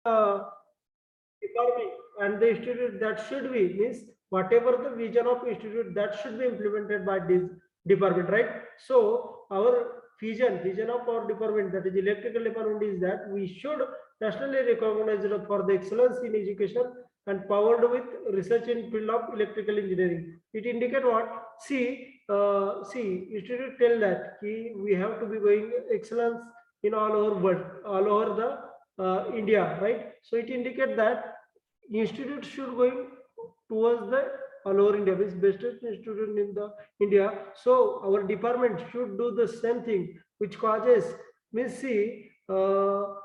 department and the institute that should be means whatever the vision of institute that should be implemented by this department, right? So our vision of our department, that is electrical department, is that we should nationally recognized for the excellence in education and powered with research in field of electrical engineering. It indicate what? See, institute tell that we have to be going excellence in all over world, all over the India, right? So it indicate that institute should going towards the all over India, is best institute in the India. So our department should do the same thing, which causes means see to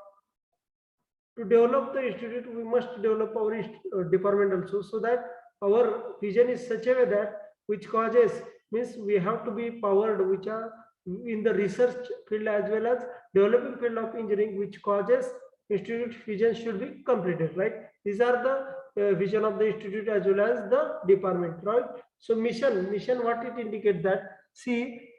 develop the institute, we must develop our department also, so that our vision is such a way that which causes means we have to be powered, which are in the research field as well as developing field of engineering, which causes institute vision should be completed, right? These are the vision of the institute as well as the department, right? So mission what it indicates that see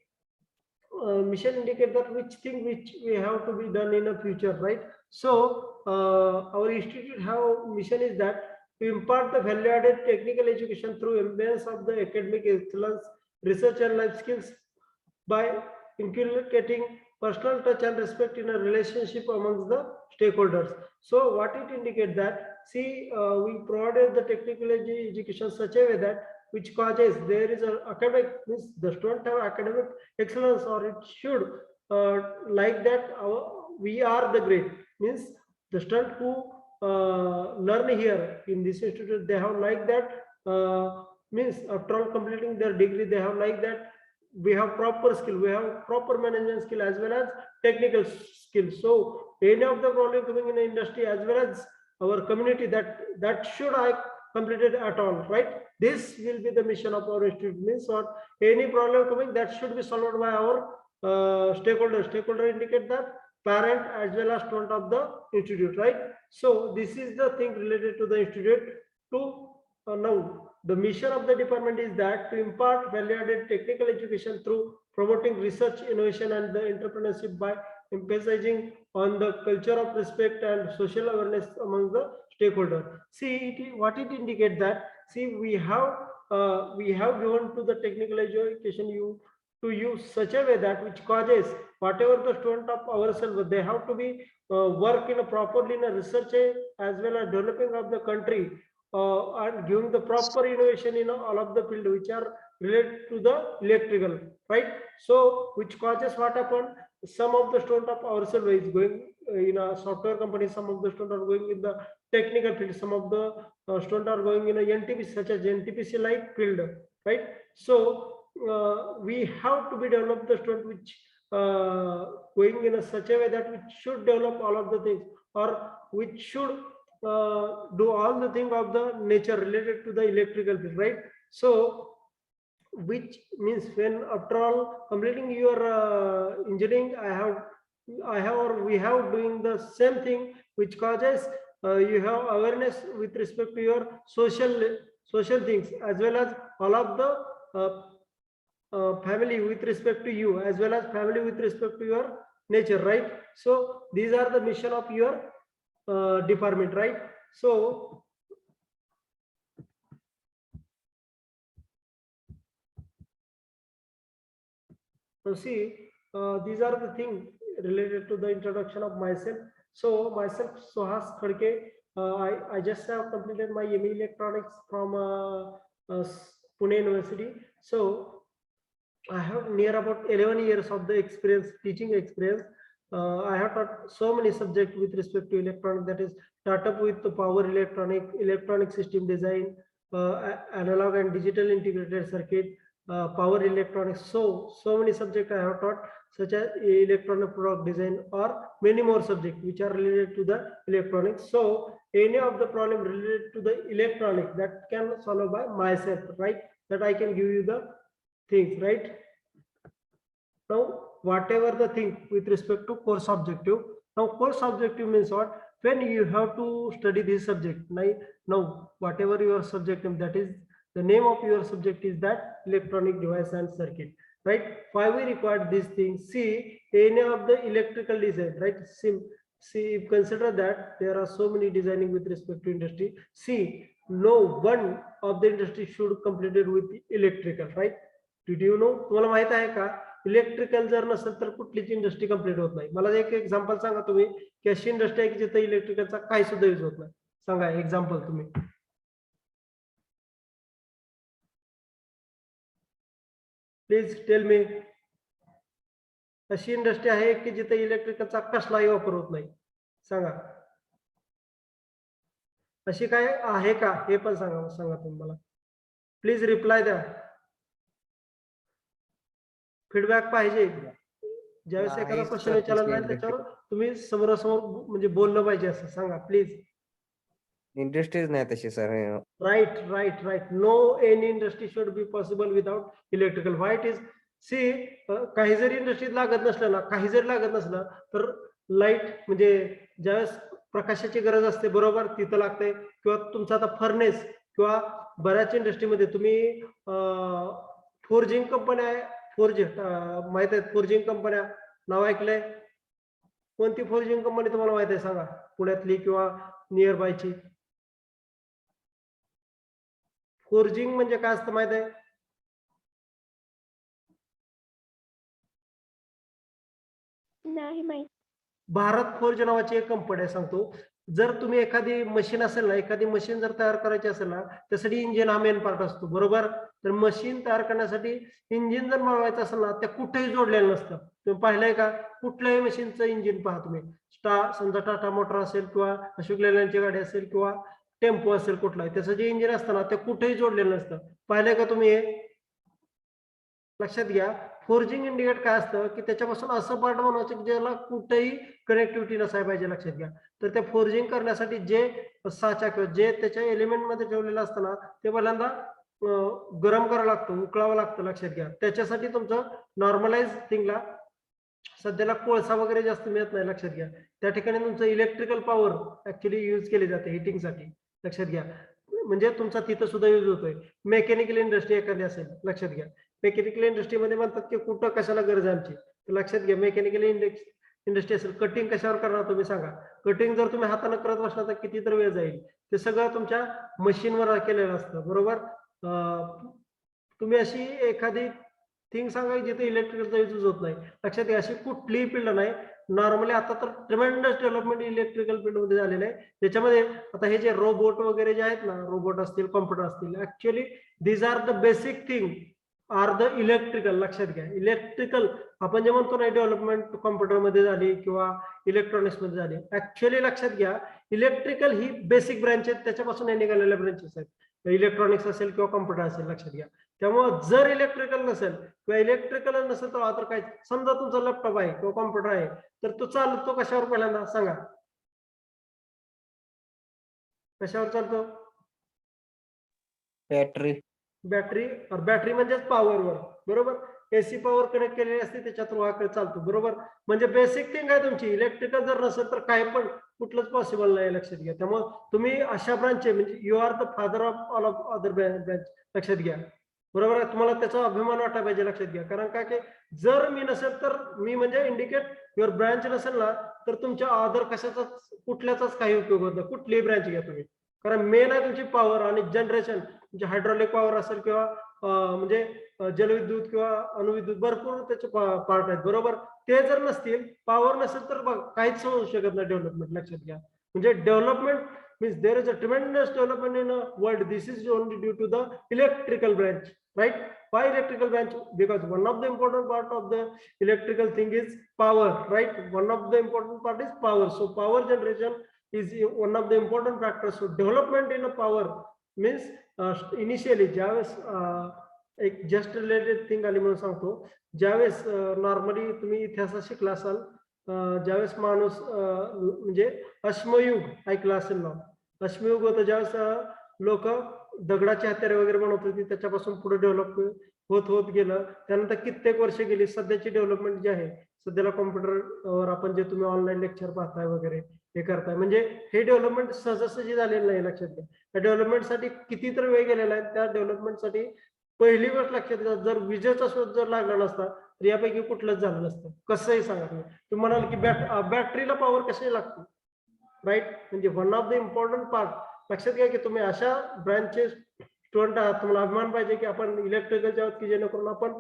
mission indicate that which thing which we have to be done in the future, right? So our institute have mission is that to impart the value added technical education through embrace of the academic excellence, research and life skills by inculcating personal touch and respect in a relationship amongst the stakeholders. So what it indicates that see we provided the technical education such a way that which causes there is a academic means the student have academic excellence, or it should like that we are the great means the student who learn here in this institute, they have like that means after all completing their degree, they have like that we have proper skill, we have proper management skill as well as technical skills. So any of the problem coming in the industry as well as our community, that should I completed at all, right? This will be the mission of our institute means, or any problem coming that should be solved by our stakeholder indicate that parent as well as student of the institute, right? So this is the thing related to the institute. To now the mission of the department is that to impart value-added technical education through promoting research, innovation, and the entrepreneurship by emphasizing on the culture of respect and social awareness among the stakeholder. See, what it indicates that see we have given to the technical education you to use such a way that which causes whatever the student of ourselves, they have to be work in a properly in a research as well as developing of the country and giving the proper innovation in all of the field which are related to the electrical, right? So which causes what happened, some of the student of ourselves is going in a software company, some of the students are going in the technical field, some of the students are going in a NTPC such as NTPC like field, right? So we have to be develop the student which going in a such a way that we should develop all of the things, or which should do all the thing of the nature related to the electrical field, right? So which means when after all completing your engineering, I have or we have doing the same thing which causes you have awareness with respect to your social things as well as all of the family with respect to you as well as family with respect to your nature, right? So these are the mission of your department, right? So see these are the things related to the introduction of myself. So myself Suhas Khadke, I just have completed my ME electronics from Pune University. So I have near about 11 years of the experience, teaching experience. I have taught so many subjects with respect to electronic, that is startup with the power electronic system design, analog and digital integrated circuit, power electronics. So many subjects I have taught, such as electronic product design, or many more subjects which are related to the electronics. So any of the problem related to the electronic that can solve by myself, right? That I can give you the things, right? Now, whatever the thing with respect to course objective. Now, course objective means what? When you have to study this subject. Now, whatever your subject name, that is the name of your subject is that electronic device and circuit, right? Why we require these things? See, any of the electrical design, right? See, if consider that there are so many designing with respect to industry. See, no one of the industry should completed with electrical, right? Did you know? तुम्हाला माहित आहे का electrical जर नसेल तर कुठलीच industry complete होत नाही. मला एक एक्झाम्पल सांगा तुम्ही की अशी इंडस्ट्री आहे की जिथे इलेक्ट्रिकलचा काही सुद्धा यूज होत नाही. सांगा एक्झाम्पल तुम्ही. Please tell me. अशी इंडस्ट्री आहे की जिथे इलेक्ट्रिकलचा कसलाही वापर होत नाही. सांगा अशी काय आहे का हे पण सांगा. सांगा तुम्ही मला. प्लीज रिप्लाय द्या. फीडबॅक पाहिजे. ज्यावेळेस एखादा क्वेश्चन विचारला जाईल त्याच्यावर तुम्ही समोरासमोर म्हणजे बोललं पाहिजे असं सांगा प्लीज. इंडस्ट्रीज नाही तशी sir. Right right right. No any industry should be possible without electrical. Why it is see काही जरी इंडस्ट्रीत लागत नसलं ना, काही जरी लागत नसलं तर लाईट म्हणजे ज्यावेळेस प्रकाशाची गरज असते बरोबर तिथं लागते. किंवा तुमचा आता फर्नेस किंवा बऱ्याच इंडस्ट्रीमध्ये तुम्ही फोर्जिंग कंपन्या आहे. माहित आहेत फोर्जिंग कंपन्या नाव ऐकलंय? कोणती फोर्जिंग कंपनी तुम्हाला माहित आहे सांगा, पुण्यातली किंवा नियर बायची. फोर्जिंग म्हणजे काय असतं माहित आहे? नाही माहित. भारत फोर्ज नावाची एक कंपनी आहे सांगतो. जर तुम्ही एखादी मशीन असेल ना, एखादी मशीन जर तयार करायची असेल ना त्यासाठी इंजिन हा मेन पार्ट असतो बरोबर. तर मशीन तयार करण्यासाठी इंजिन जर बनवायचं असेल ना त्या कुठेही जोडलेलं नसतं. तुम्ही पाहिलंय का कुठल्याही मशीनचं इंजिन पहा तुम्ही. समजा टाटा मोटर असेल किंवा अशोक लेलँडची गाडी असेल किंवा टेम्पो असेल कुठलाही, त्याचं जे इंजिन असतं ना ते कुठेही जोडलेलं नसतं. पाहिलंय का तुम्ही हे? लक्षात घ्या. फोर्जिंग इंडिकेट काय असतं की त्याच्यापासून असं पार्ट बनवायचं की ज्याला कुठेही कनेक्टिव्हिटी नसायला पाहिजे. लक्षात घ्या. तर ते फोर्जिंग करण्यासाठी जे साचा किंवा जे त्याच्या एलिमेंट मध्ये ठेवलेलं असतं ना ते पहिल्यांदा गरम करावं लागतं, उकळावं लागतं. लक्षात घ्या. त्याच्यासाठी तुमचं नॉर्मलाइज थिंगला सध्याला कोळसा वगैरे जास्त मिळत नाही. लक्षात घ्या. त्या ठिकाणी तुमचं इलेक्ट्रिकल पॉवर ऍक्च्युली यूज केली जाते हिटिंगसाठी. लक्षात घ्या. म्हणजे तुमचा तिथं सुद्धा यूज होतोय. मेकॅनिकल इंडस्ट्री एखादी असेल लक्षात घ्या. मेकॅनिकल इंडस्ट्रीमध्ये म्हणतात की कुठं कशाला गरज आहे आमची. तर लक्षात घ्या मेकॅनिकल इंडस्ट्री असेल कटिंग कशावर करणार तुम्ही सांगा. कटिंग जर तुम्ही हाताने करत बसला तर किती तर वेळ जाईल. ते सगळं तुमच्या मशीनवर केलेलं असतं बरोबर. तुम्ही अशी एखादी थिंग सांगा जिथे इलेक्ट्रिकलचा यूज होत नाही. लक्षात घ्या. अशी कुठलीही फील्ड नाही. नॉर्मली आता तर ट्रिमेंडस डेव्हलपमेंट इलेक्ट्रिकल फील्ड मध्ये झालेलं आहे. त्याच्यामध्ये आता हे जे रोबोट वगैरे जे आहेत ना, रोबोट असतील कॉम्प्युटर असतील, actually these are the basic thing are the electrical. लक्षात घ्या. इलेक्ट्रिकल आपण जे म्हणतो ना डेव्हलपमेंट कॉम्प्युटर मध्ये झाली किंवा इलेक्ट्रॉनिक्स मध्ये झाली. ऍक्च्युअली लक्षात घ्या इलेक्ट्रिकल ही बेसिक ब्रँच आहेत. त्याच्यापासून हे निघालेल्या ब्रँचेस आहेत. इलेक्ट्रॉनिक्स असेल किंवा कॉम्प्युटर असेल. लक्षात घ्या. त्यामुळे जर इलेक्ट्रिकल नसेल किंवा इलेक्ट्रिकल नसेल तर काय. समजा तुमचा लॅपटॉप आहे किंवा कॉम्प्युटर आहे तर तो चालतो कशावर पहिल्यांदा सांगा. कशावर चालतो? बॅटरी. बॅटरी म्हणजेच पॉवरवर बरोबर. एसी पॉवर कनेक्ट केलेली असते त्याच्या थ्रू हा चालतो बरोबर. म्हणजे बेसिक थिंग आहे तुमची. इलेक्ट्रिकल जर नसेल तर काय पण कुठलंच पॉसिबल नाही. लक्षात घ्या. त्यामुळे तुम्ही अशा ब्रांच म्हणजे you are the father of all of other branch. लक्षात घ्या. बरोबर आहे. तुम्हाला त्याचा अभिमान वाटायला पाहिजे. लक्षात घ्या. कारण काय की जर मी नसेल तर मी म्हणजे इंडिकेट युअर ब्रांच नसेल ना तर तुमच्या अदर कशाचाच कुठल्याचाच काही उपयोग होत नाही. कुठलीही ब्रांच घ्या तुम्ही. कारण मेन आहे तुमची पॉवर आणि जनरेशन. म्हणजे हायड्रॉलिक पॉवर असेल किंवा म्हणजे जलविद्युत किंवा अणुविद्युत भरपूर त्याचे पार्ट आहेत बरोबर. ते जर नसतील पॉवर नसेल तर काहीच होऊ शकत नाही डेव्हलपमेंट. लक्षात घ्या. म्हणजे development means there is a tremendous development in a world. This is only due to the electrical branch, right? Why electrical branch? Because one of the important part of the electrical thing is power, right? One of the important part is power. So power generation is one of the important factors. So development in a power means initially ज्यावेळेस एक just related thing आली म्हणून सांगतो. ज्यावेळेस normally तुम्ही इतिहास शिकला असाल ज्यावेळेस माणूस म्हणजे अश्मयुग ऐकलं असेल ना. अश्मयुग होतं ज्यावेळेस लोक दगडाची हत्यारे वगैरे बनवत होती. त्याच्यापासून पुढे डेव्हलप होत होत गेलं. त्यानंतर कित्येक वर्ष गेली. सध्याची डेव्हलपमेंट जी आहे सध्याला कॉम्प्युटरवर आपण जे तुम्ही ऑनलाईन लेक्चर पाहताय वगैरे हे करताय म्हणजे हे डेव्हलपमेंट सहजासहजी झालेलं नाही. लक्षात घ्या. त्या डेव्हलपमेंटसाठी कितीतरी वेळ गेलेला आहे. त्या डेव्हलपमेंटसाठी पहिली गोष्ट लक्षात घ्या. जर विजेचा शोध जर लागला नसता तर यापैकी कुठलंच झालं नसतं. कसंही सांगा तुम्ही म्हणाल की बॅटरीला पॉवर कशाही लागते, राईट. म्हणजे one of the important part. लक्षात घ्या की तुम्ही अशा ब्रँचचे स्टुडंट आहात, तुम्हाला अभिमान पाहिजे की आपण इलेक्ट्रिकलच्या आहोत, की जेणेकरून आपण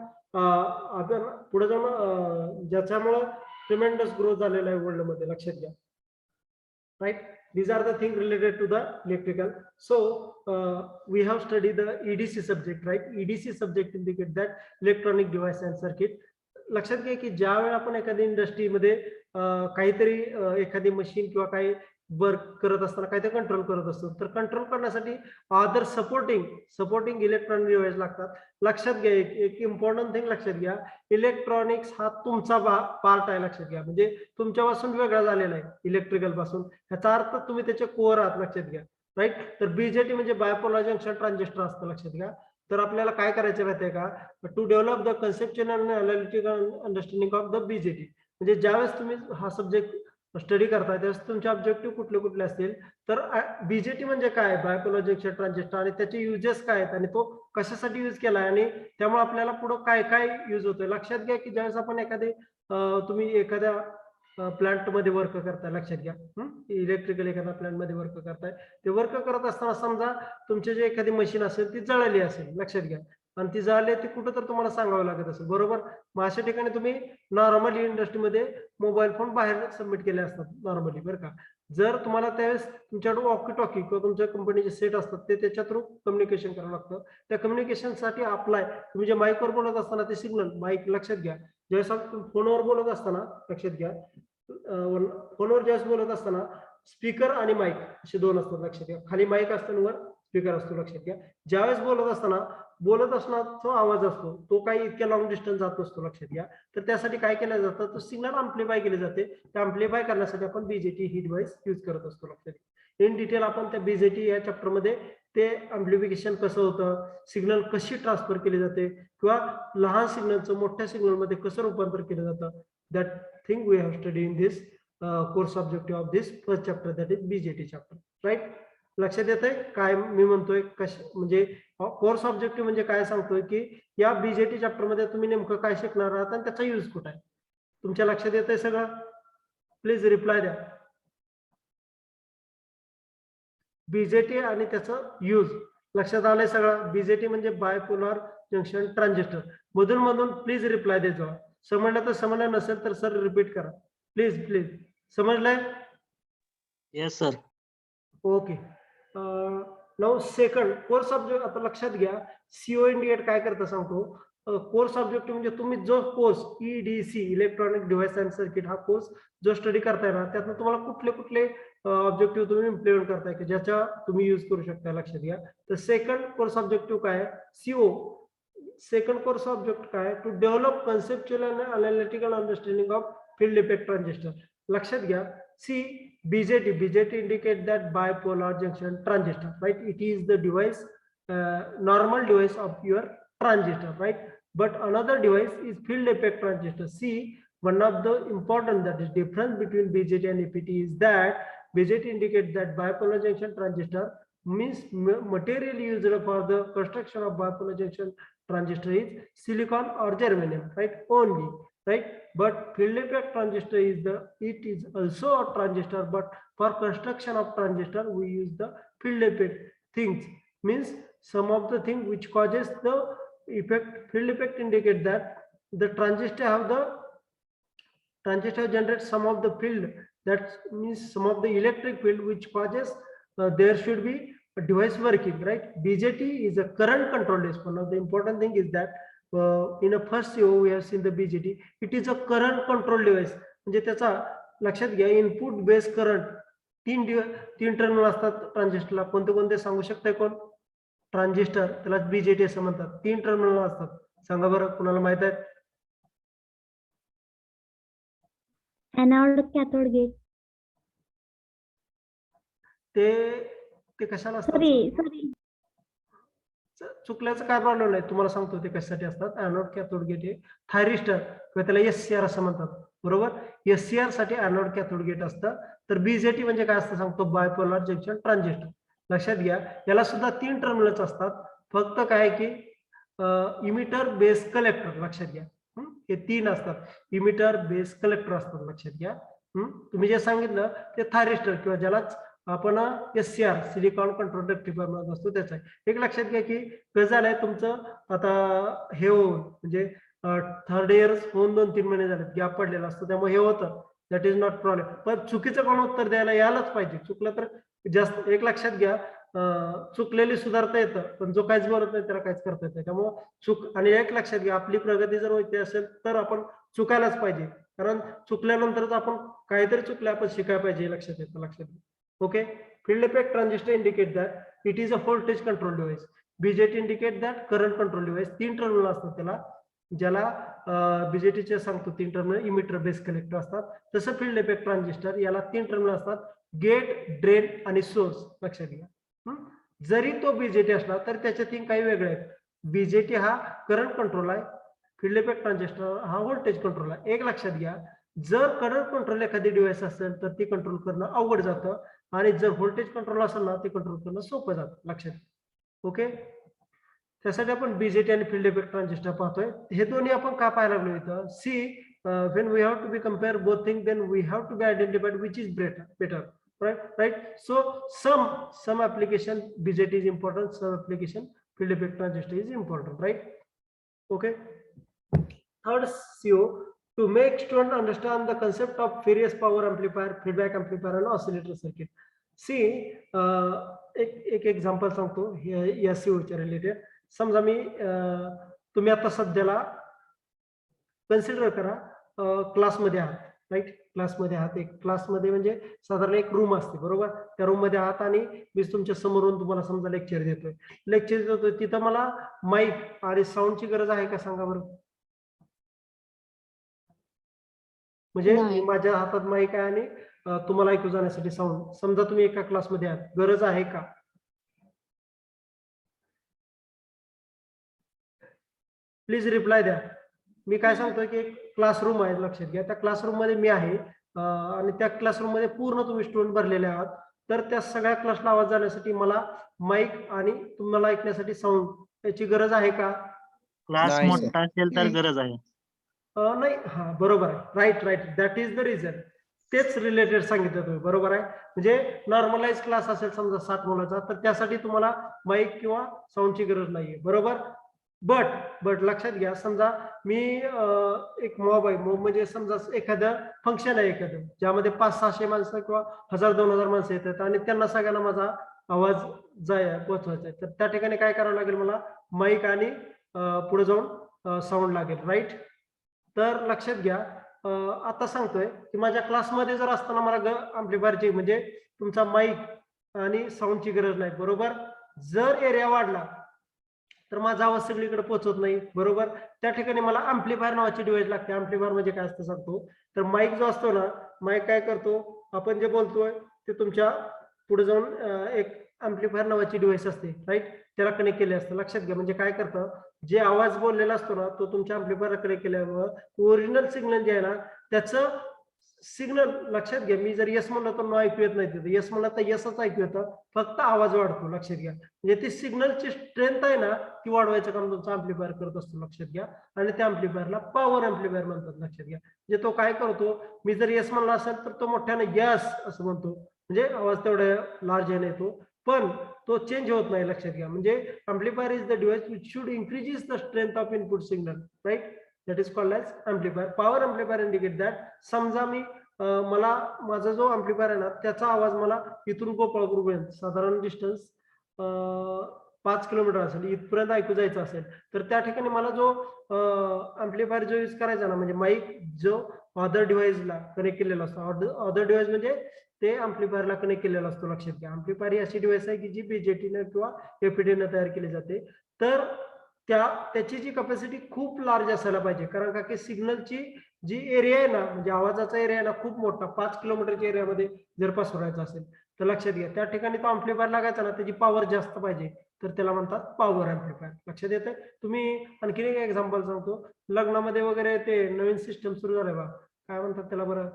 पुढे जाऊन ज्याच्यामुळं ट्रिमेंडस ग्रोथ झालेला आहे वर्ल्ड मध्ये. लक्षात घ्या, right. These are the things related to the electrical. So we have studied the EDC subject, right. EDC subject indicate that electronic device and circuit. लक्षात घ्या की ज्या वेळेला आपण एखाद्या इंडस्ट्रीमध्ये काहीतरी एखादी मशीन किंवा काही वर्क करत असताना काहीतरी कंट्रोल करत असतो, तर कंट्रोल करण्यासाठी अदर सपोर्टिंग इलेक्ट्रॉनिक डिव्हाइस लागतात. लक्षात घ्या एक इम्पॉर्टंट थिंग लक्षात घ्या, इलेक्ट्रॉनिक्स हा तुमचा पार्ट आहे. लक्षात घ्या, म्हणजे तुमच्यापासून वेगळा झालेला आहे इलेक्ट्रिकल पासून. ह्याचा अर्थ तुम्ही त्याचे कोअर आहात. लक्षात घ्या, राईट. तर बीजेटी म्हणजे बायपोलर जंक्शन ट्रान्झिस्टर असतं. लक्षात घ्या. तर आपल्याला काय करायचं माहितीये का, to develop the conceptual and analytical understanding of the BJT. म्हणजे ज्यावेळेस तुम्ही हा सब्जेक्ट स्टडी करताय त्यावेळेस तुमचे ऑब्जेक्टिव्ह कुठले कुठले असतील, तर बीजेटी म्हणजे काय, बायपोलर जंक्शन ट्रान्झिस्टर, आणि त्याचे युजेस काय आहेत आणि तो कशासाठी युज केलाय आणि त्यामुळे आपल्याला पुढे काय काय युज होतोय. लक्षात घ्या की ज्यावेळेस आपण तुम्ही एखाद्या प्लांट मध्ये वर्क करताय. लक्षात घ्या, इलेक्ट्रिकल एखाद्या प्लांट मध्ये वर्क करताय, ते वर्क करत असताना समजा तुमची जे एखादी मशीन असेल ती जळाली असेल. लक्षात घ्या, आणि ती जळाली ती कुठं तर तुम्हाला सांगावं लागत असेल, बरोबर. मग अशा ठिकाणी तुम्ही नॉर्मली इंडस्ट्रीमध्ये मोबाईल फोन बाहेर सबमिट केले असतात नॉर्मली, बरं का. जर तुम्हाला त्यावेळेस तुमच्याकडे वॉकी टॉकी किंवा तुमच्या कंपनीचे सेट असतात, ते त्याच्या थ्रू कम्युनिकेशन करावं लागतं. त्या कम्युनिकेशनसाठी तुम्ही जे माईकवर बोलत असताना ते सिग्नल माईक, लक्षात घ्या, ज्यावेळेस फोनवर बोलत असताना, लक्षात घ्या, फोनवर ज्यावेळेस बोलत असताना स्पीकर आणि माईक असे दोन असतात. लक्षात घ्या, खाली माईक असताना वर स्पीकर असतो. लक्षात घ्या, ज्यावेळेस बोलत असताना तो आवाज असतो, तो काही इतक्या लॉंग डिस्टन्स जात नसतो. लक्षात घ्या, तर त्यासाठी काय केलं जातं, तो सिग्नल अम्प्लिफाय केले जाते. त्या अम्प्लिफाय करण्यासाठी आपण बीजेटी ही डिव्हाइस यूज करत असतो. लक्षात घ्या, इन डिटेल आपण त्या बीजेटी या चॅप्टर मध्ये ते अम्प्लिफिकेशन कसं होतं, सिग्नल कशी ट्रान्सफर केली जाते, किंवा लहान सिग्नलचं मोठ्या सिग्नल मध्ये कसं रूपांतर केलं जातं, that thing we have study in this course objective of this first chapter, that is BJT chapter, right. लक्षात येतंय काय मी म्हणतोय, म्हणजे कोर्स ऑब्जेक्टिव्ह म्हणजे काय सांगतोय की या बीजेटी चॅप्टर मध्ये तुम्ही नेमकं काय शिकणार आहात आणि त्याचा यूज कुठे आहे. तुमच्या लक्षात येतंय सगळं? प्लीज रिप्लाय द्या. बीजेटी आणि त्याचं यूज लक्षात आलंय सगळं. बीजेटी म्हणजे बायपोलर जंक्शन ट्रान्झिस्टर. मधून प्लीज रिप्लाय देत जावा. समजलं तर समजलं, नसेल तर सर रिपीट करा प्लीज. समजलंय? Yes sir. Okay. Now second course object. आता लक्षात घ्या, सीओ इंडिकेट काय करतं सांगतो. कोर्स ऑब्जेक्टिव्ह म्हणजे तुम्ही जो course EDC electronic device and circuit हा कोर्स जो स्टडी करताय ना, त्यातनं तुम्हाला कुठले कुठले ऑब्जेक्टिव्ह तुम्ही इम्प्लिमेंट करताय की ज्याच्या तुम्ही यूज करू शकता. लक्षात घ्या, तर सेकंड कोर्स ऑब्जेक्टिव्ह काय, सीओ सेकंड कोर्स ऑब्जेक्ट काय, to develop conceptual and analytical understanding of field effect transistor. लक्षात घ्या, see BJT indicate that bipolar junction transistor, right. It is the device, normal device of your transistor, right. But another device is field effect transistor. See, one of the important that is difference between BJT and EPT is that BJT indicates that bipolar junction transistor means material used for the construction of bipolar junction transistor is silicon or germanium, right, only, right. But field effect transistor it is also a transistor, but for construction of transistor we use the field effect things, means some of the thing which causes the effect. Field effect indicate that the transistor generates some of the field, that means some of the electric field which causes there should be a device working, right. BJT is a current control device. One of the important thing is that in a first CO we have seen the BJT, it is a current control device. म्हणजे त्याचा लक्षात घ्या, input base current तीन terminal असतात ट्रान्झिस्टरला. कोणते कोणते सांगू शकताय कोण? ट्रान्झिस्टर, त्याला बीजेटी असं म्हणतात. 3 टर्मिनल असतात. सांगा बरं, कुणाला माहित आहे? Anode, cathode gate. ते कशाला असतात? सॉरी चुकल्याचं काय प्रॉब्लेम नाही, तुम्हाला सांगतो ते कशासाठी असतात. एनोड, कॅथोड गेट हे थायरिस्टर किंवा त्याला SCR असं म्हणतात, बरोबर. SCR साठी एनोड कॅथोड गेट असतं. तर बीजेटी म्हणजे काय असतं सांगतो, बायपोलर जंक्शन ट्रान्झिस्टर. लक्षात घ्या, याला सुद्धा 3 टर्मिनल्स असतात. फक्त काय की इमिटर बेस कलेक्टर. लक्षात घ्या, हे 3 असतात. इमिटर, बेस, कलेक्टर असतात, लक्षात घ्या. तुम्ही जे सांगितलं ते थायरिस्टर किंवा ज्यालाच आपण SCR सिलिकॉन कंट्रोल रेक्टिफायर म्हणत असतो त्याचा आहे. एक लक्षात घ्या की कसं झालंय तुमचं आता हे होऊन म्हणजे थर्ड इयर होऊन 2-3 महिने झाले गॅप पडलेला असतो त्यामुळे हे होतं. That is not problem. पण चुकीचं कोण उत्तर द्यायला यायलाच पाहिजे. चुकलं तर जास्त एक लक्षात घ्या चुकलेली सुधारता येतं पण जो काहीच बोलत नाही त्याला काहीच करता येत नाही. त्यामुळं चूक आणि एक लक्षात घ्या आपली प्रगती जर व्हायची असेल तर आपण चुकायलाच पाहिजे. कारण चुकल्यानंतरच आपण काहीतरी चुकलं आपण शिकायला पाहिजे हे लक्षात येतं. लक्षात घ्या. Okay, field effect transistor indicate that it is a voltage control device. BJT indicate that current control device. 3 terminal असतात त्याला, ज्याला BJT चे सांगतो 3 टर्मिनल इमिटर बेस कलेक्टर असतात. तसं फील्ड इफेक्ट ट्रान्झिस्टर याला 3 टर्मिनल असतात, गेट, ड्रेन आणि सोर्स. लक्षात घ्या. जरी तो BJT असला तर त्याच्यातील काही वेगळे आहेत. BJT हा करंट कंट्रोल आहे, फील्ड इफेक्ट ट्रान्झिस्टर हा व्होल्टेज कंट्रोल आहे. एक लक्षात घ्या, जर करंट कंट्रोल एखादी डिव्हाइस असेल तर ती कंट्रोल करणं अवघड जातं आणि जर व्होल्टेज कंट्रोल असेल ना ते कंट्रोल करणं सोपं जातं. लक्षात. ओके, त्यासाठी आपण BJT आणि फील्ड इफेक्ट ट्रान्झिस्टर पाहतोय. हे दोन्ही आपण का पाहायला लागलो इथं? See when we have to be compare both things, then we have to be identified which is better, right? So some application BJT is important, some application field effect transistor is important, right? Okay. Third CO, to make student understand the concept of various power amplifier, feedback amplifier and oscillator circuit. See, एक example सांगतो या CO च्या related. समजा मी तुम्ही आता सध्याला consider करा क्लासमध्ये आहात, राईट? क्लासमध्ये आहात, एक क्लासमध्ये म्हणजे साधारण एक रूम असते, बरोबर? त्या रूम मध्ये आहात आणि मी तुमच्या समोरून तुम्हाला समजा लेक्चर देतोय. तिथं मला माईक आणि साऊंडची गरज आहे का सांगा बरं? म्हणजे माझ्या हातात माईक आहे आणि तुम्हाला ऐकू जाण्यासाठी साऊंड. समजा तुम्ही एका क्लासमध्ये आहात, गरज आहे का? प्लीज रिप्लाय द्या. मी काय सांगतोय की एक क्लासरूम आहे, लक्षात घ्या. त्या क्लासरूम मध्ये मी आहे आणि त्या क्लासरूम मध्ये पूर्ण तुम्ही स्टुडंट भरलेले आहात. तर त्या सगळ्या क्लासला आवाज जाण्यासाठी मला माईक आणि तुम्हाला ऐकण्यासाठी साऊंड याची गरज आहे का? क्लास नाही, sir. मोठा असेल तर गरज आहे. नाही, हा बरोबर आहे. Right, that is the reason. तेच रिलेटेड सांगितलं तुम्ही, बरोबर आहे. म्हणजे नॉर्मलाइज क्लास असेल समजा 60 मुलाचा, तर त्यासाठी तुम्हाला माईक किंवा साऊंडची गरज नाहीये, बरोबर. बट लक्षात घ्या, समजा मी एक मॉब आहे. मॉब म्हणजे समजा एखादं फंक्शन आहे एखादं, ज्यामध्ये 500-600 माणसं किंवा 1000-2000 माणसं येतात आणि त्यांना सगळ्यांना माझा आवाज पोहोचवायचा आहे. तर त्या ठिकाणी काय करावं लागेल मला? माईक आणि पुढे जाऊन साऊंड लागेल, राईट? तर लक्षात घ्या, आता सांगतोय की माझ्या क्लासमध्ये जर असताना मला अँप्लिफायरची म्हणजे तुमचा माईक आणि साऊंडची गरज नाही, बरोबर. जर एरिया वाढला तर माझा आवाज सगळीकडे पोहोचत नाही, बरोबर. त्या ठिकाणी मला अँप्लिफायर नावाची डिव्हाइस लागते. अँप्लिफायर म्हणजे काय असतं सांगतो. तर माईक जो असतो ना, माईक काय करतो, आपण जे बोलतोय ते तुमच्या पुढे जाऊन एक अँप्लिफायर नावाची डिव्हाइस असते, राईट? त्याला कनेक्ट केले असतं. लक्षात घ्या, म्हणजे काय करतं, जे आवाज बोललेला असतो ना तो तुमच्या अँप्लिफायरला कनेक्ट केल्यामुळे ओरिजिनल सिग्नल जे आहे ना त्याचं सिग्नल, लक्षात घ्या, मी जर यस म्हणलं तर नो ऐकू येत नाही, तिथे यस म्हणलं तर यसच ऐकू येतं, फक्त आवाज वाढतो. लक्षात घ्या, म्हणजे ती सिग्नलची स्ट्रेंथ आहे ना ती वाढवायचं काम तुमचा अँप्लिफायर करत असतो. लक्षात घ्या, आणि त्या अँप्लिफायरला पॉवर अँप्लिफायर म्हणतात. लक्षात घ्या, म्हणजे तो काय करतो, मी जर यस म्हणला असेल तर तो मोठ्याने यस असं म्हणतो, म्हणजे आवाज तेवढ्या लार्ज येतो, पण तो चेंज होत नाही. लक्षात घ्या, म्हणजे amplifier is the device which should increases the strength of input signal, right? That is called as amplifier. Power amplifier indicate that, समजा मी मला माझा जो अँप्लिफायर आहे ना त्याचा आवाज मला इथून गोपाळपूरपर्यंत साधारण डिस्टन्स 5 किलोमीटर असेल, इथपर्यंत ऐकू जायचं असेल, तर त्या ठिकाणी मला जो अँप्लिफायर जो यूज करायचा ना, म्हणजे माईक जो अदर डिव्हाइसला कनेक्ट केलेला असतो, अदर डिव्हाइस म्हणजे ते अँप्लिफायरला कनेक्ट केलेला असतो. लक्षात घ्या, अँप्लिफायर ही अशी डिव्हाइस आहे की जी BJT किंवा FET तयार केली जाते. तर त्याची जी कॅपॅसिटी खूप लार्ज असायला पाहिजे, कारण का की सिग्नलची जी एरिया आहे ना, म्हणजे आवाजाचा एरिया आहे ना खूप मोठा, 5 किलोमीटरच्या एरियामध्ये जर पसरवायचा असेल तर लक्षात घ्या त्या ठिकाणी तो अँप्लिफायर लागायचा ना त्याची पॉवर जास्त पाहिजे, तर त्याला म्हणतात पॉवर अँप्लिफायर. लक्षात येते? तुम्ही आणखी एक एक्झाम्पल सांगतो. लग्नामध्ये वगैरे ते नवीन सिस्टम सुरू झालंय बा, काय म्हणतात त्याला बरं,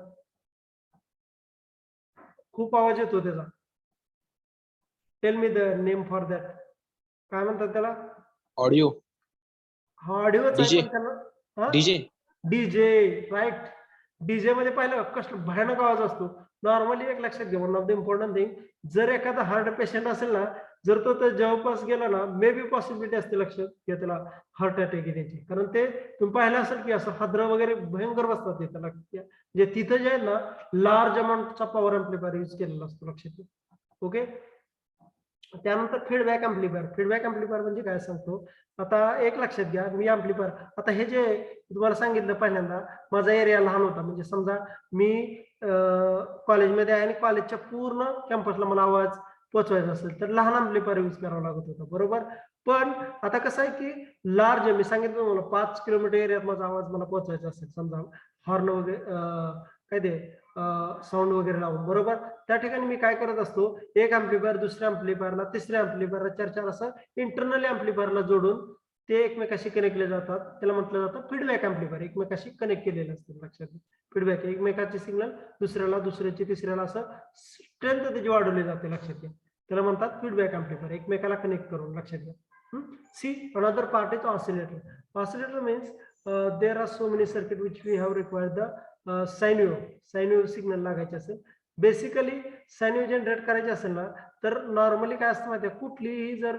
खूप आवाज येतो त्याचा. Tell me the name for that. काय म्हणतात त्याला? ऑडिओ हा ऑडिओच आहे डीजे पण त्याला डीजे डीजे, राईट. डीजे मध्ये पाहिलं कसलं भयानक आवाज असतो. नॉर्मली एक लक्षात घ्या, one of the important thing, जर एखादा हार्ट पेशंट असेल ना, जर तो तर जवळपास गेला ना, मे बी पॉसिबिलिटी असते लक्षात घ्या त्याला हार्ट अटॅक येण्याची. कारण ते तुम्ही पाहिलं असेल की असं हादरा वगैरे भयंकर बसतात ते त्याला. म्हणजे तिथं जे आहे ना, लार्ज अमाऊंटचा पॉवर अँप्लिफायर यूज केलेला असतो लक्षात घ्या. ओके. त्यानंतर फीडबॅक अँप्लिफायर. फीडबॅक अँप्लिफायर म्हणजे काय सांगतो. आता एक लक्षात घ्या, मी अँप्लिफायर, आता हे जे तुम्हाला सांगितलं पहिल्यांदा, माझा एरिया लहान होता. म्हणजे समजा मी कॉलेजमध्ये आहे आणि कॉलेजच्या पूर्ण कॅम्पसला मला आवाज पोहोचवायचा असेल तर लहान अँप्लिफायर यूज करावा लागत होता, बरोबर. पण आता कसं आहे की लार्ज, मी सांगितलं तुम्हाला 5 किलोमीटर एरियात माझा आवाज मला पोहोचवायचा असेल, समजा हॉर्न वगैरे काय ते साऊंड वगैरे लावून, बरोबर. त्या ठिकाणी मी काय करत असतो, एक अँप्लिफायर दुसऱ्या अँप्लिफायरला, तिसऱ्या अँप्लिफायरला, 4 असं इंटरनली अँप्लिफायरला जोडून ते एकमेकाशी कनेक्ट केले जातात. त्याला म्हटलं जातं फीडबॅक अँप्लिफायर. एकमेकाशी कनेक्ट केलेले असते लक्षात घ्या. फीडबॅक, एकमेकाचे सिग्नल दुसऱ्याला, दुसऱ्याचे तिसऱ्याला, असं स्ट्रेंथ त्याची वाढवली जाते लक्षात घ्या. त्याला म्हणतात फीडबॅक अँप्लिफायर, एकमेकाला कनेक्ट करून लक्षात घ्या. See another part is oscillator. Oscillator means there are so many circuit which we have required the sine wave signal लागायचे असेल. बेसिकली साइन वेव्ह जनरेट करायचे असेल ना, तर नॉर्मली काय असतं माहिती आहे, कुठलीही जर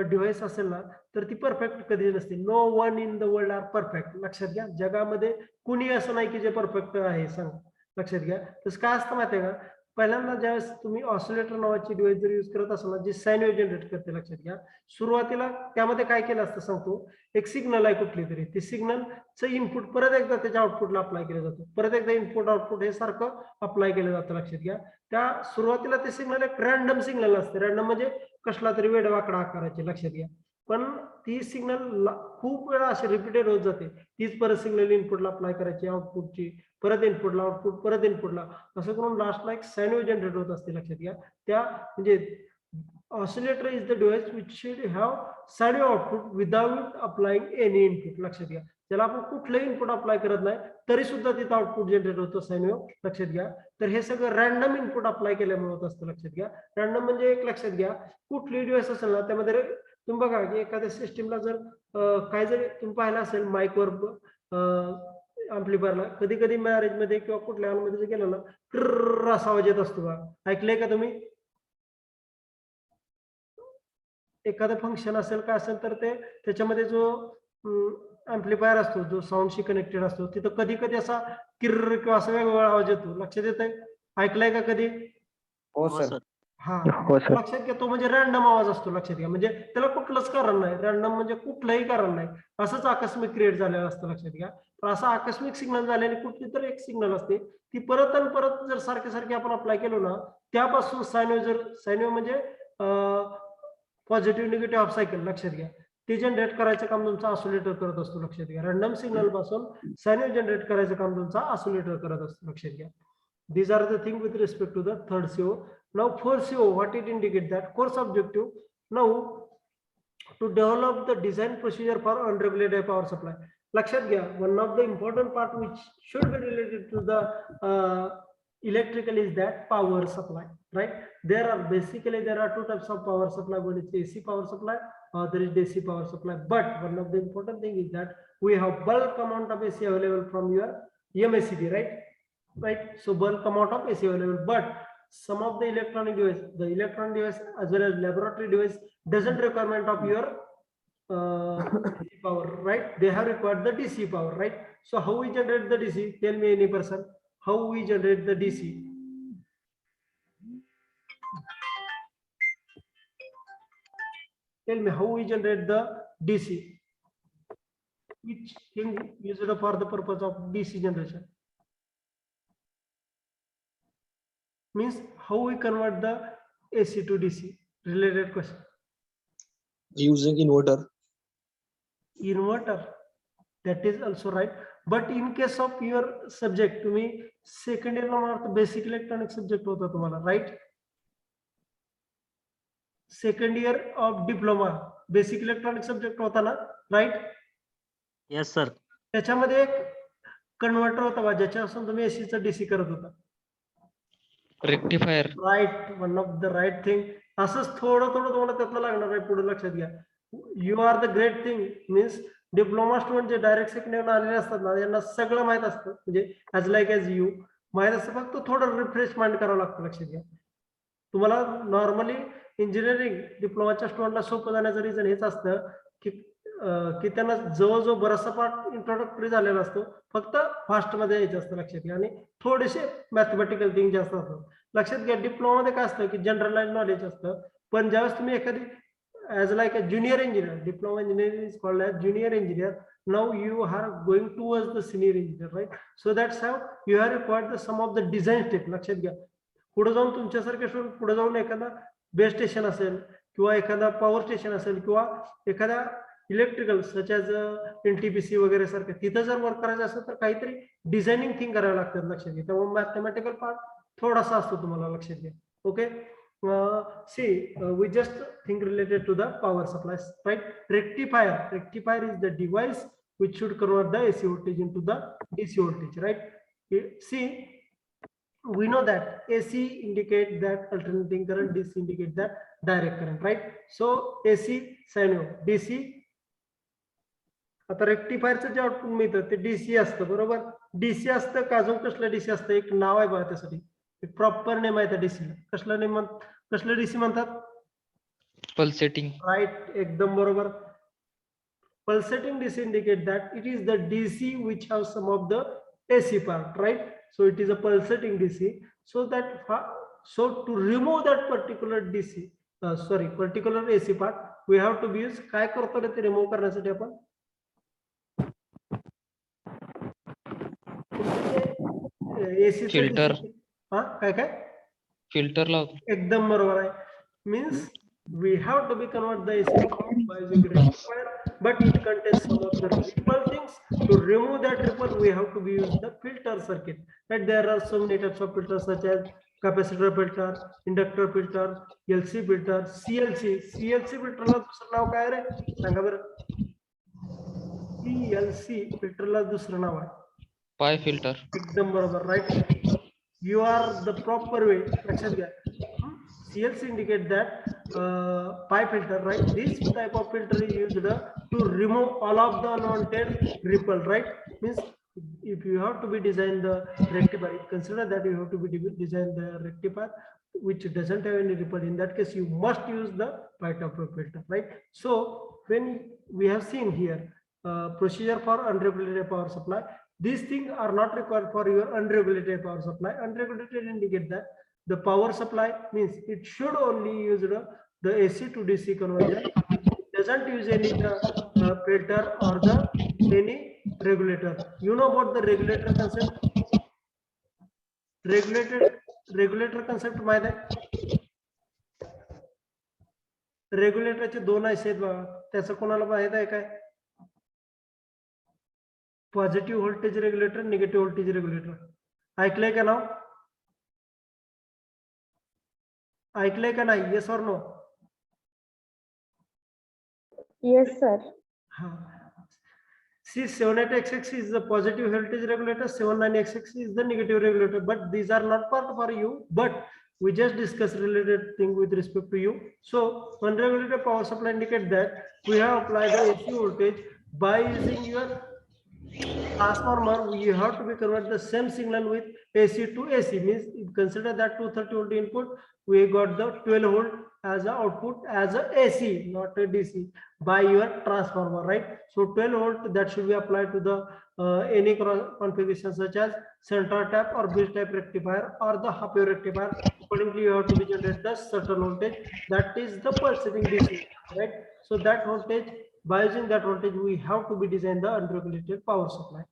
डिव्हाइस असेल ना, तर ती परफेक्ट कधी नसते. No one in the world are perfect. लक्षात घ्या, जगामध्ये कुणी असं नाही की जे परफेक्ट आहे, सांग लक्षात घ्या. तसं काय असतं माहिती आहे का, पहिल्यांदा ज्यावेळेस तुम्ही ऑसिलेटर नावाची डिव्हाइस जर यूज करत असाल ना, जी साइन वेव्ह जनरेट करते, लक्षात घ्या, सुरुवातीला त्यामध्ये काय केलं असतं सांगतो. एक सिग्नल आहे कुठली तरी, ती सिग्नलचं इनपुट परत एकदा त्याच्या आउटपुटला अप्लाय केलं जातं. परत एकदा इनपुट आउटपुट हे सारखं अप्लाय केलं जातं लक्षात घ्या. त्या सुरुवातीला ते सिग्नल एक रॅन्डम सिग्नल असते. रॅन्डम म्हणजे कसला तरी वेडवाकडा आकाराचे, लक्षात घ्या. पण ती सिग्नल खूप वेळा अशी रिपीटेड होत जाते. तीच परत सिग्नल इनपुटला अप्लाय करायची, आउटपुटची, परत इनपुटला, आउटपुट, परत इनपुटला, असं करून लास्टला एक साइन वेव्ह जनरेट होत असते लक्षात घ्या. त्या म्हणजे oscillator is the device which should have sine wave output without applying any input. लक्षात घ्या, त्याला आपण कुठलंही इनपुट अप्लाय करत नाही तरी सुद्धा तिथं आउटपुट जनरेट होतं साइन वेव्ह, लक्षात घ्या. तर हे सगळं रॅन्डम इनपुट अप्लाय केल्यामुळे होत असतं लक्षात घ्या. रॅन्डम म्हणजे एक लक्षात घ्या, कुठली डिव्हाइस असेल ना, त्यामध्ये तुम्ही बघा की एखाद्या सिस्टीमला जर काय जरी तुम्ही पाहिलं असेल माईकवर अँप्लिफायरला, कधी कधी मॅरेज मध्ये किंवा कुठल्या हॉलमध्ये जर गेलं ना, ट्रर असा आवाज येत असतो का, ऐकलंय का तुम्ही. एखादं फंक्शन असेल काय असेल तर ते त्याच्यामध्ये जो अँप्लिफायर असतो, जो साऊंडशी कनेक्टेड असतो, तिथं कधी कधी असा किर्र किंवा असा वेगवेगळा आवाज येतो. लक्षात येत आहे, ऐकलंय का कधी. हो हो सर. सर. हा, हो सर. लक्षात घ्या, तो म्हणजे रॅन्डम आवाज असतो. लक्षात घ्या, म्हणजे त्याला कुठलंच कारण नाही. रॅन्डम म्हणजे कुठलंही कारण नाही, असंच आकस्मिक क्रिएट झालेलं असतं. लक्षात घ्या, तर असं आकस्मिक सिग्नल झालेली कुठली तर एक सिग्नल असते, ती परत आणि परत जर सारखे सारखे आपण अप्लाय केलो ना, त्यापासून साइन वेव्ह म्हणजे पॉझिटिव्ह निगेटिव्ह हाफ सायकल, लक्षात घ्या, ते जनरेट करायचं काम तुमचा ऑसिलेटर करत असतो. लक्षात घ्या, रॅन्डम सिग्नल पासून साइन वेव्ह जनरेट करायचं काम तुमचा ऑसिलेटर करत असतो. लक्षात घ्या. These are the things with respect to the third CO. Now fourth CO, what it indicates that course objective. Now to develop the design procedure for unregulated power supply. लक्षात घ्या, one of the important part which should be related to the electrical is that power supply, right? There are two types of power supply. One is AC power supply, there is DC power supply. But one of the important thing is that we have bulk amount of AC available from your MACD, right? So bulk amount of AC available, but some of the electronic device as well as laboratory device doesn't requirement of your AC power, right? They have required the DC power, right? So how we generate the DC? Tell me any person, how we generate the DC? Tell me how we generate the DC? Which thing used for the purpose of DC generation? Means how we convert the AC to DC? Related question. Using inverter. Inverter, that is also right. But in case of your subject, तुम्ही second year ला basic electronic subject होता तुम्हाला, right? Second year of diploma basic electronic subject होता ना, right? Yes sir. त्याच्यामध्ये एक converter होता बा, ज्याच्यापासून तुम्ही AC चा DC करत होता. Rectifier. Right, one of the right thing. असंच थोडं थोडं तुम्हाला त्यातलं लागणार आहे पुढे, लक्षात घ्या. You are the great thing means diploma student जे डायरेक्ट सेकंड आलेले असतात ना, यांना सगळं माहित असतं, म्हणजे ऍज लाईक ॲज यू माहित असतं, फक्त थोडं रिफ्रेशमेंट करावं लागतं. लक्षात घ्या, तुम्हाला नॉर्मली इंजिनिअरिंग डिप्लोमाच्या स्टुडंटला सोपं जाण्याचं रिझन हेच असतं की त्यांना जवळजवळ बराचसा पार्ट इंट्रोडक्टरी झालेला असतो, फक्त फास्टमध्ये यायचं असतं. लक्षात घ्या, आणि थोडेसे मॅथमॅटिकल थिंग जास्त असतात. लक्षात घ्या, डिप्लोमामध्ये काय असतं की जनरलाइज नॉलेज असतं, पण ज्यावेळेस तुम्ही एखादी as like a junior engineer, diploma engineering is called as junior engineer, now you are going towards the senior engineer, right? So that's how you have required the some of the design step. लक्षात घ्या, पुढे जाऊन तुमच्यासारखे student पुढे जाऊन एखादा base station असेल किंवा एखादा पॉवर स्टेशन असेल किंवा एखाद्या इलेक्ट्रिकल सच ॲज NTPC वगैरे सारखं तिथं जर वर्क करायचं असेल तर काहीतरी डिझायनिंग थिंग करावं लागतं. लक्षात घ्या, त्यामुळे मॅथमॅटिकल पार्ट थोडासा असतो तुम्हाला. लक्षात घ्या. Okay, see, we just think related to the power supplies, right? Rectifier is the device which should convert the AC voltage into the DC voltage, right? See, we know that AC indicate that alternating current, DC indicate that direct current, right? So AC sine wave, DC. आता रेक्टिफायरचं जे output मिळतं ते DC असतं, बरोबर? DC असतं का अजून कसलं DC असतं? एक नाव आहे बघा त्यासाठी, एक प्रॉपर नेम आहे त्या डीसीला. कसलं नेम, कसलं डीसी म्हणतात? Pulsating. राईट, एकदम बरोबर. Pulsating DC indicate that it is the DC which have some of the AC part, right? So it is a pulsating DC. So to remove that particular DC, particular AC part, we have to use काय करतो रे ते remove करण्यासाठी आपण? AC Filter. हा, काय Filter लावतो. एकदम बरोबर आहे. Means we have to be convert the AC by using rectifier, but it contains some of the ripple things. To remove that ripple, we have to be use the filter circuit. Right? There are so many types of filters such as capacitor filter, inductor filter, LC filter, CLC. CLC filter ला दुसरं नाव काय रे? सांगा बरं. CLC filter ला दुसरं नाव आहे Pi filter. एकदम बरोबर, right. You are the proper way. लक्षात घ्या, CLC indicate that pi filter, right? This type of filter is used to remove all of the unwanted ripple, right? Means if you have to be design the rectifier, consider that you have to be design the rectifier which doesn't have any ripple. In that case, you must use the pi type of filter, right? So when we have seen here procedure for unregulated power supply, these things are not required for your unregulated power supply. Unregulated indicate that the power supply means it should only use the AC to DC conversion. It doesn't use any filter or any regulator. You know about the regulator concept? Regulator concept माहित आहे? रेग्युलेटरचे दोन आहेत बघा, त्याचं कोणाला माहित आहे काय? Positive voltage regulator, negative voltage regulator. ऐकलंय का नाव? ऐकलंय का नाही? Yes or no? Yes, sir. See, 78XX is the positive voltage regulator, 79XX is the negative regulator, but these are not part for you, but we just discussed related thing with respect to you. So unregulated power supply indicate that we have applied the AC voltage by using your transformer. You have to be convert the same signal with AC to AC, means consider that 230 volt input, we got the 12 volt as a output as a AC, not a DC, by your transformer, right? So 12 volt that should be applied to the any configuration such as center tap or bridge type rectifier or the half wave rectifier. Accordingly, you have to be generate the certain voltage, that is the pulsating DC, right? So that voltage, by using that voltage, we have to be design the unregulated power supply,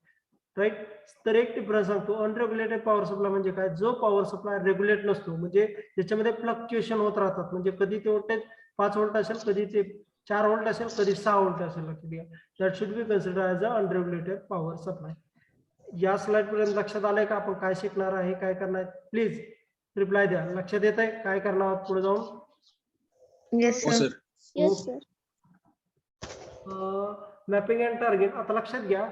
right? तर एक difference सांगतो, unregulated power supply म्हणजे काय? जो power supply regulate नसतो, म्हणजे त्याच्यामध्ये fluctuation होत राहतात, म्हणजे कधी ते व्होल्टेज 5 व्होल्ट असेल, कधी ते 4 व्होल्ट असेल, कधी 6 व्होल्ट असेल. लक्षात घ्या, that should be consider as a unregulated power supply. या स्लाइड पर्यंत लक्षात आलंय का आपण काय शिकणार आहे, काय करणार? प्लीज रिप्लाय द्या. लक्षात येत आहे काय करणार आहोत पुढे जाऊन? Yes, हो sir. Sir. Yes, sir. Mapping and target. आता लक्षात घ्या,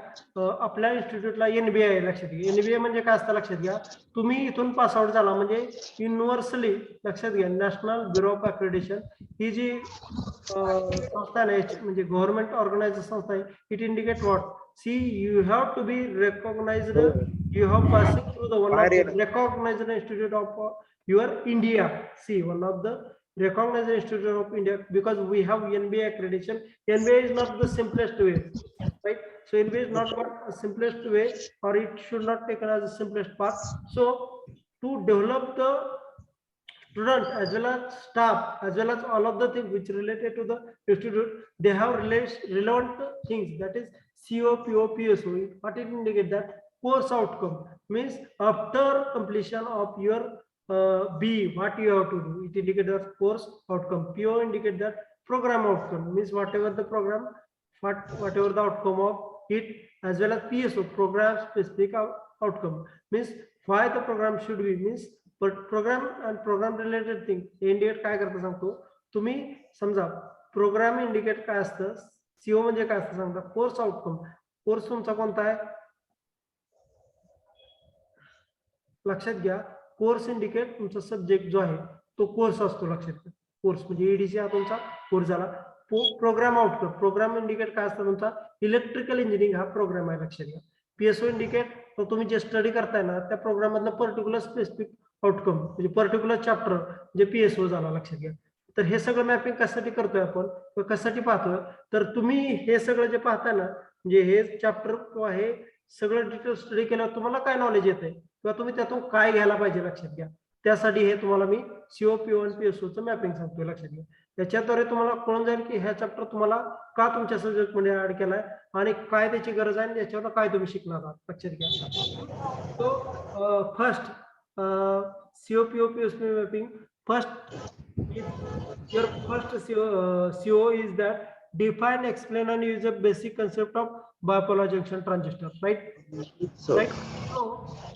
आपल्या इन्स्टिट्यूटला एनबीए आहे, लक्षात घ्या. एनबीए म्हणजे काय असतं लक्षात घ्या. तुम्ही इथून पास आउट झाला म्हणजे युनिव्हर्सली, लक्षात घ्या, नॅशनल ब्युरो ऑफ अक्रेडिटेशन ही जी संस्था आहे म्हणजे गव्हर्नमेंट ऑर्गनाइज संस्था आहे. It indicate what, see you have to be recognised, you have passing through the one of the recognized institute of your India. See, one of the recognized institute of India, because we have NBA accreditation. NBA is not the simplest way, right? So NBA is not the simplest way, or it should not taken as the simplest path. So to develop the student as well as staff as well as all of the things which related to the institute, they have relevant things, that is CO, PO, PSO. What it indicate that course outcome means after completion of your B, what you have to do. It indicate that course outcome. PO indicate that program outcome, means whatever the program, whatever the outcome of it, as well as PSO, program specific outcome, means why the program should be, means but program and program related thing indicate काय करता सांगतो. तुम्ही समजा programme indicate काय असतं, CO म्हणजे काय असतं सांगता, कोर्स आउटकम. कोर्स तुमचा कोणता आहे लक्षात घ्या. कोर्स इंडिकेट तुमचा सब्जेक्ट जो आहे तो कोर्स असतो, लक्षात घ्या. कोर्स म्हणजे ईडीसी हा तुमचा कोर्स झाला. प्रोग्राम आउटकम, प्रोग्राम इंडिकेट काय असतं तुमचा इलेक्ट्रिकल इंजिनिअरिंग हा प्रोग्राम आहे, लक्षात घ्या. पीएसओ इंडिकेट तो तुम्ही जे स्टडी करताय ना त्या प्रोग्राम मधलं पर्टिक्युलर स्पेसिफिक आउटकम म्हणजे पर्टिक्युलर चॅप्टर जे पीएसओ झाला, लक्षात घ्या. तर हे सगळं मॅपिंग कशासाठी करतोय आपण, कशासाठी पाहतोय, तर तुम्ही हे सगळं जे पाहताय ना, म्हणजे हे चॅप्टर किंवा हे सगळं डिटेल स्टडी केल्यावर तुम्हाला काय नॉलेज येतंय किंवा तुम्ही त्यातून काय घ्यायला पाहिजे, लक्षात घ्या. त्यासाठी हे तुम्हाला मी सीओ, पीओ आणि पीएसओचं मॅपिंग सांगतोय, लक्षात घ्या. त्याच्याद्वारे तुम्हाला कळून जाईल की ह्या चॅप्टर तुम्हाला का तुमच्या सब्जेक्ट मध्ये ऍड केलाय आणि काय त्याची गरज आहे आणि त्याच्यावर काय तुम्ही शिकणार आहात, लक्षात घ्या. तो first CO, PO, PSO mapping. Your first CO is that define, explain, and use a basic concept of bipolar junction transistor, right? So, Right. So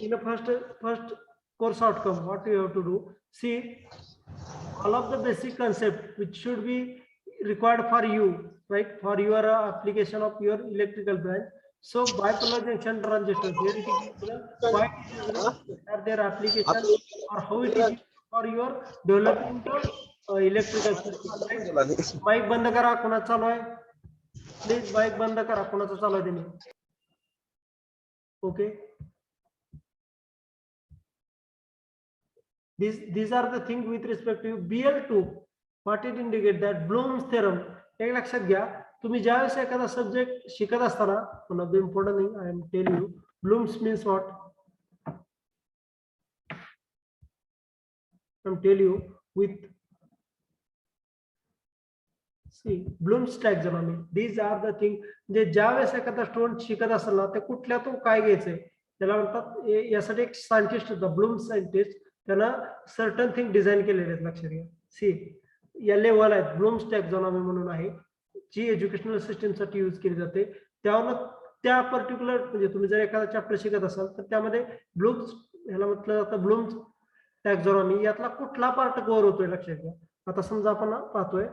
in the first course outcome, what you have to do, see all of the basic concept which should be required for you, right, for your application of your electrical branch. So bipolar junction transistor, here it is given, why it is given, are their application or how it is used for your developing the electrical circuit, right? Mic बंद करा, कोणाचा चालू आहे please, mic बंद करा, कोणाचा चालू आहे त्यांनी. Okay, these are the things with respect to BL2. What it indicate that Bloom's theorem. एक लक्षात घ्या, तुम्ही ज्यावेळेस एखादा सब्जेक्ट शिकत असताना, one of the important thing I am telling you, Bloom's means what? I'm tell you with, see, Bloom's taxonomy. These are the thing. जे ज्यावेळेस एखादा स्टुडंट शिकत असेल ना, ते कुठल्यातून काय घ्यायचंय त्याला म्हणतात, यासाठी एक सायंटिस्ट होता, ब्लूम सायंटिस्ट, त्यानं सर्टन थिंग डिझाईन केलेले आहेत, लक्षात घ्या. सी या लेवल आहेत, ब्लूम्स टॅक्झॉनॉमी म्हणून आहे, जी एज्युकेशनल सिस्टम साठी यूज केली जाते. त्यावर त्या पर्टिक्युलर म्हणजे तुम्ही जर एखादा चॅप्टर शिकत असाल तर त्यामध्ये ब्लूम्स, ह्याला म्हटलं जातं ब्लूम्स टॅक्झॉनॉमी, यातला कुठला पार्ट कव्हर होतोय, लक्षात घ्या. आता समजा आपण पाहतोय,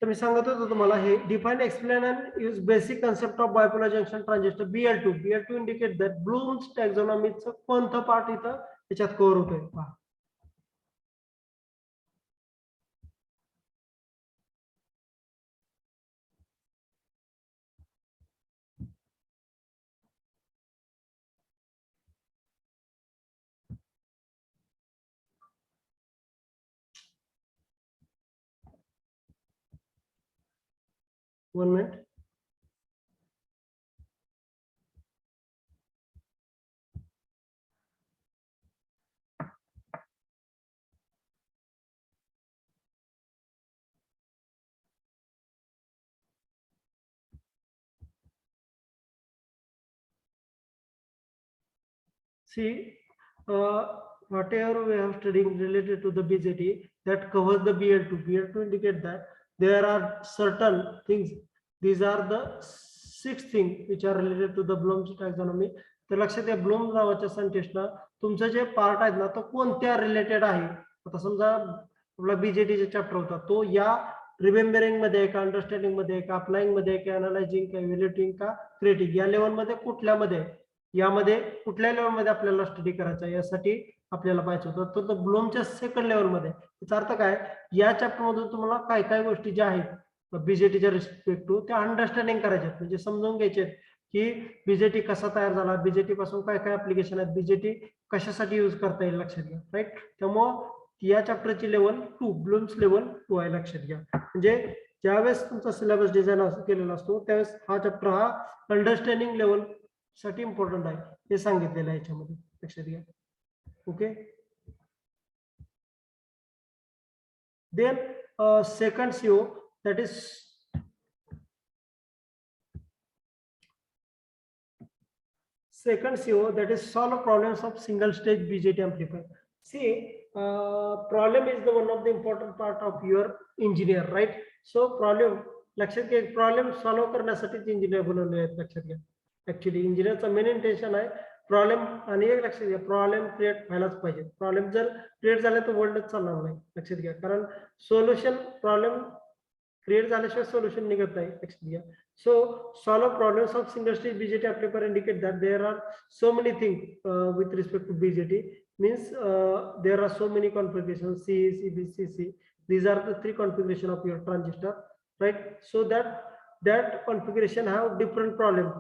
तर मी सांगत होतो तुम्हाला, हे define, explain and use basic concept of bipolar junction transistor BL2. BL2 indicate that Bloom's टॅक्झॉनॉमीचं कोणतं पार्ट इथं त्याच्यात कव्हर होतोय पहा. One minute. See, whatever we have studying related to the BJT that covers the BL2. BL2 indicate that there are certain things. These are the 6 things which are related to the Bloom's taxonomy. तर लक्षात घ्या Bloom नावाच्या सायंटिस्टला तुमचं जे part आहेत ना तो कोणत्या रिलेटेड आहे. आता समजा आपला बीजेटीचा चॅप्टर होता तो या रिमेंबरिंग मध्ये का अंडरस्टँडिंग मध्ये का अप्लाइंग मध्ये का अनालायझिंग का इव्हॅल्युएटिंग का क्रिएटिंग या लेवल मध्ये कुठल्यामध्ये यामध्ये कुठल्या लेवल मध्ये आपल्याला स्टडी करायचा यासाठी आपल्याला पाहिजे होतं. तर ब्लूमच्या सेकंड लेवल मध्ये याचा अर्थ काय या चॅप्टर मधून तुम्हाला काय काय गोष्टी ज्या आहेत बीजेटीच्या रिस्पेक्ट टू त्या अंडरस्टँडिंग करायच्या म्हणजे समजून घ्यायचे की बीजेटी कसा तयार झाला बीजेटी पासून काय काय ऍप्लिकेशन आहेत बीजेटी कशासाठी यूज करता येईल लक्षात घ्या राईट. त्यामुळं या चॅप्टरची लेवल 2 ब्लूम्स लेवल 2 आहे लक्षात घ्या. म्हणजे ज्यावेळेस तुमचा सिलेबस डिझाईन केलेला असतो त्यावेळेस हा चॅप्टर हा अंडरस्टँडिंग लेवल साठी इम्पॉर्टंट आहे हे सांगितलेलं आहे याच्यामध्ये लक्षात घ्या. Okay then second CO that is solve problems of single stage BJT amplifier. See, problem is the one of the important part of your engineer, right? So problem लक्षात घ्या प्रॉब्लेम सॉल्व्ह करण्यासाठीच इंजिनियर बनवले आहेत लक्षात घ्या. Actually इंजिनियरचा main intention आहे problem आणि एक लक्षात घ्या प्रॉब्लेम क्रिएट व्हायलाच पाहिजे. प्रॉब्लेम जर क्रिएट झाला तर वर्ल्डच चालणार नाही लक्षात घ्या. कारण सोल्युशन प्रॉब्लेम क्रिएट झाल्याशिवाय सोल्युशन निघत नाही लक्षात घ्या. So solve problems of single stage BJT amplifier indicate that there are so many things with respect to BJT means there are so many configurations C, CB, CC. These are the 3 configuration of your transistor, right? So that configuration have different problem.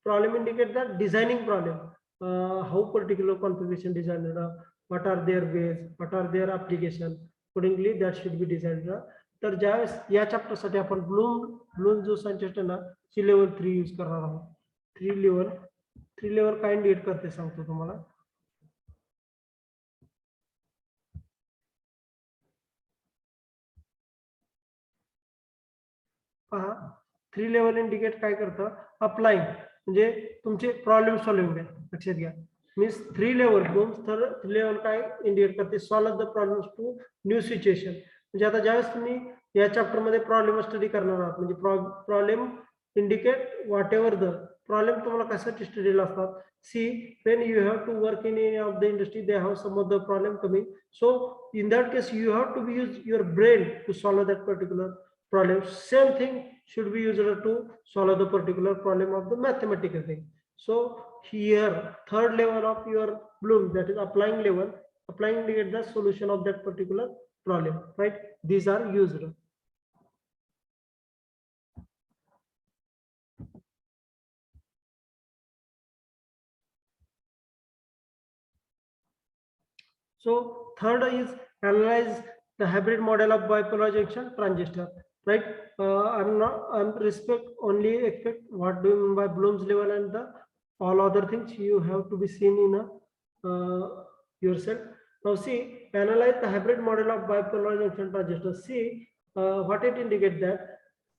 Problem indicate that designing problem. How particular configuration designed, what are their ways, what are their application. Accordingly, that should be designed. तर ज्यावेळेस या chapter साठी आपण Bloom जो scientist आहे ना ची level 3 use करणार आहोत. 3 लेवल काय इंडिकेट करते सांगतो तुम्हाला. पहा 3 लेवल इंडिकेट काय करतं अप्लाइंग म्हणजे तुमचे प्रॉब्लेम सॉल्विंग आहे लक्षात घ्या. मीन्स 3 लेवल ब्लूम्स 3 लेवल काय इंडिकेट करते solve the problems to new situation. म्हणजे आता ज्यावेळेस तुम्ही या चॅप्टर मध्ये प्रॉब्लेम स्टडी करणार आहात म्हणजे problem indicate whatever the problem तुम्हाला कशासाठी स्टडीला असतात. See when you have to work in any of the industry they have some of the problem coming. So in that case you have to be use your brain to solve that particular problem. Same thing should be used to solve the particular problem of the mathematical thing. So here third level of your Bloom that is applying level applying indicate the solution of that particular problem, right? These are used. So third is analyze the hybrid model of bipolar junction transistor, right? I'm respect only expect what do you mean by Bloom's level and the all other things you have to be seen in yourself. Now see analyze the hybrid model of bipolar junction transistor. See what it indicate that.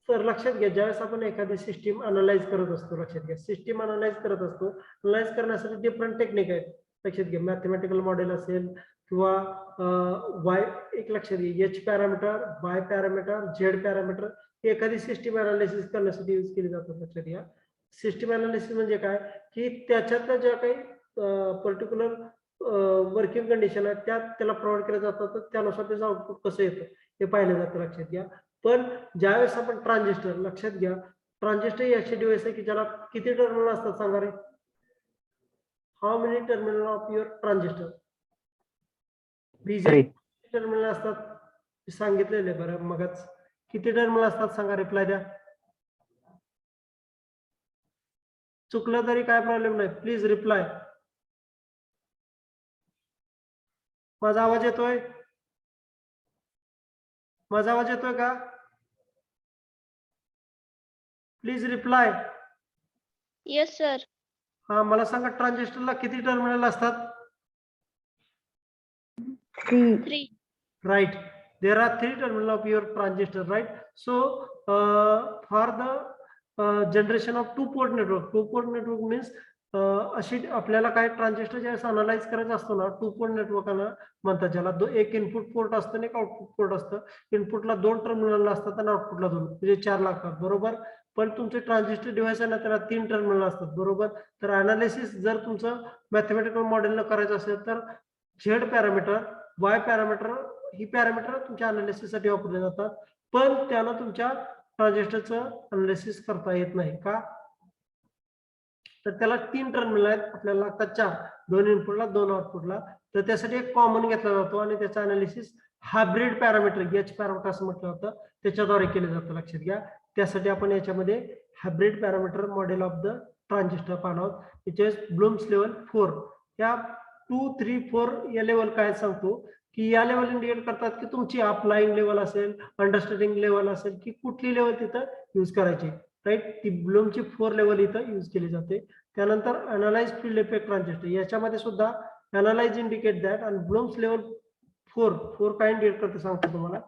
तर लक्षात घ्या ज्यावेळेस आपण एखादी system analyse करत असतो लक्षात घ्या सिस्टीम अनालाइज करत असतो अनालाइज करण्यासाठी डिफरंट टेक्निक आहेत लक्षात घ्या मॅथमॅटिकल मॉडेल असेल किंवा वाय एक लक्षात घ्या H parameter Y parameter Z parameter एखादी सिस्टीम अनालिसिस करण्यासाठी यूज केली जातात लक्षात घ्या. सिस्टीम अनालिसिस म्हणजे काय की त्याच्यातल्या ज्या काही पर्टिक्युलर वर्किंग कंडिशन आहेत त्याला प्रोव्हाइड केल्या जातात तर त्यानुसार त्याचं आउटपुट कसं येतं हे पाहिलं जातं लक्षात घ्या. पण ज्यावेळेस आपण ट्रान्झिस्टर लक्षात घ्या ट्रान्झिस्टर ही अशी डिव्हाइस आहे की ज्याला किती टर्मिनल असतात सांगा रे. How many terminal of your transistor BJT terminal असतात सांगितलेले बरं मगच किती टर्मिनल असतात सांगा रिप्लाय द्या. चुकलं तरी काय प्रॉब्लेम नाही प्लीज रिप्लाय. माझा आवाज येतोय माझा आवाज येतोय का प्लीज रिप्लाय. Yes sir. हा मला सांगा ट्रान्झिस्टरला किती टर्मिनल असतात. 3. Right, there are 3 terminal of your transistor, right? So for the generation of two-port network means अशी आपल्याला काय ट्रान्झिस्टर ज्यावेळेस अनालाइज करायचं असतो ना, 2 पोर्ट नेटवर्कांना म्हणतात ज्याला. एक इनपुट पोर्ट असतं आणि एक आउटपुट पोर्ट असतं. इनपुटला 2 टर्मिनल असतात आणि आउटपुटला 2 म्हणजे 4 लागतात, बरोबर. पण तुमचे ट्रान्झिस्टर डिव्हाइस आहे ना, त्याला 3 टर्मिनल असतात, बरोबर. तर अनालिसिस जर तुमचं मॅथमॅटिकल मॉडेलनं करायचं असेल तर झेड पॅरामीटर, वाय पॅरामीटर ही पॅरामीटर तुमच्या अनालिसिससाठी वापरले जातात. पण त्यानं तुमच्या ट्रान्झिस्टरचं अनालिसिस करता येत नाही का? तर त्याला 3 टर्मिनल आहेत, आपल्याला लागतात 4, 2 इनपुटला 2 आउटपुटला. तर त्यासाठी एक कॉमन घेतला जातो आणि त्याचं analysis hybrid parameter H parameter असं म्हटलं जातं, त्याच्याद्वारे केलं जातं, लक्षात घ्या. त्यासाठी आपण याच्यामध्ये hybrid parameter model of the transistor पाहणार आहोत. याच्या ब्लूम्स लेवल 4. या 2, 3, 4 या लेवल काय सांगतो की या लेवल इंडिकेट करतात की तुमची अपलाईंग लेवल असेल, अंडरस्टँडिंग लेवल असेल, की कुठली लेवल तिथं यूज करायची, राईट. ती ब्लूमची 4 लेवल इथं यूज केली जाते. त्यानंतर अनालाइज फील्ड इफेक्ट ट्रान्झिस्टर, याच्यामध्ये सुद्धा अनालाइज इंडिकेट दॅट आणि ब्लूम्स लेवल 4 काय इंडिकेट करते सांगतो तुम्हाला.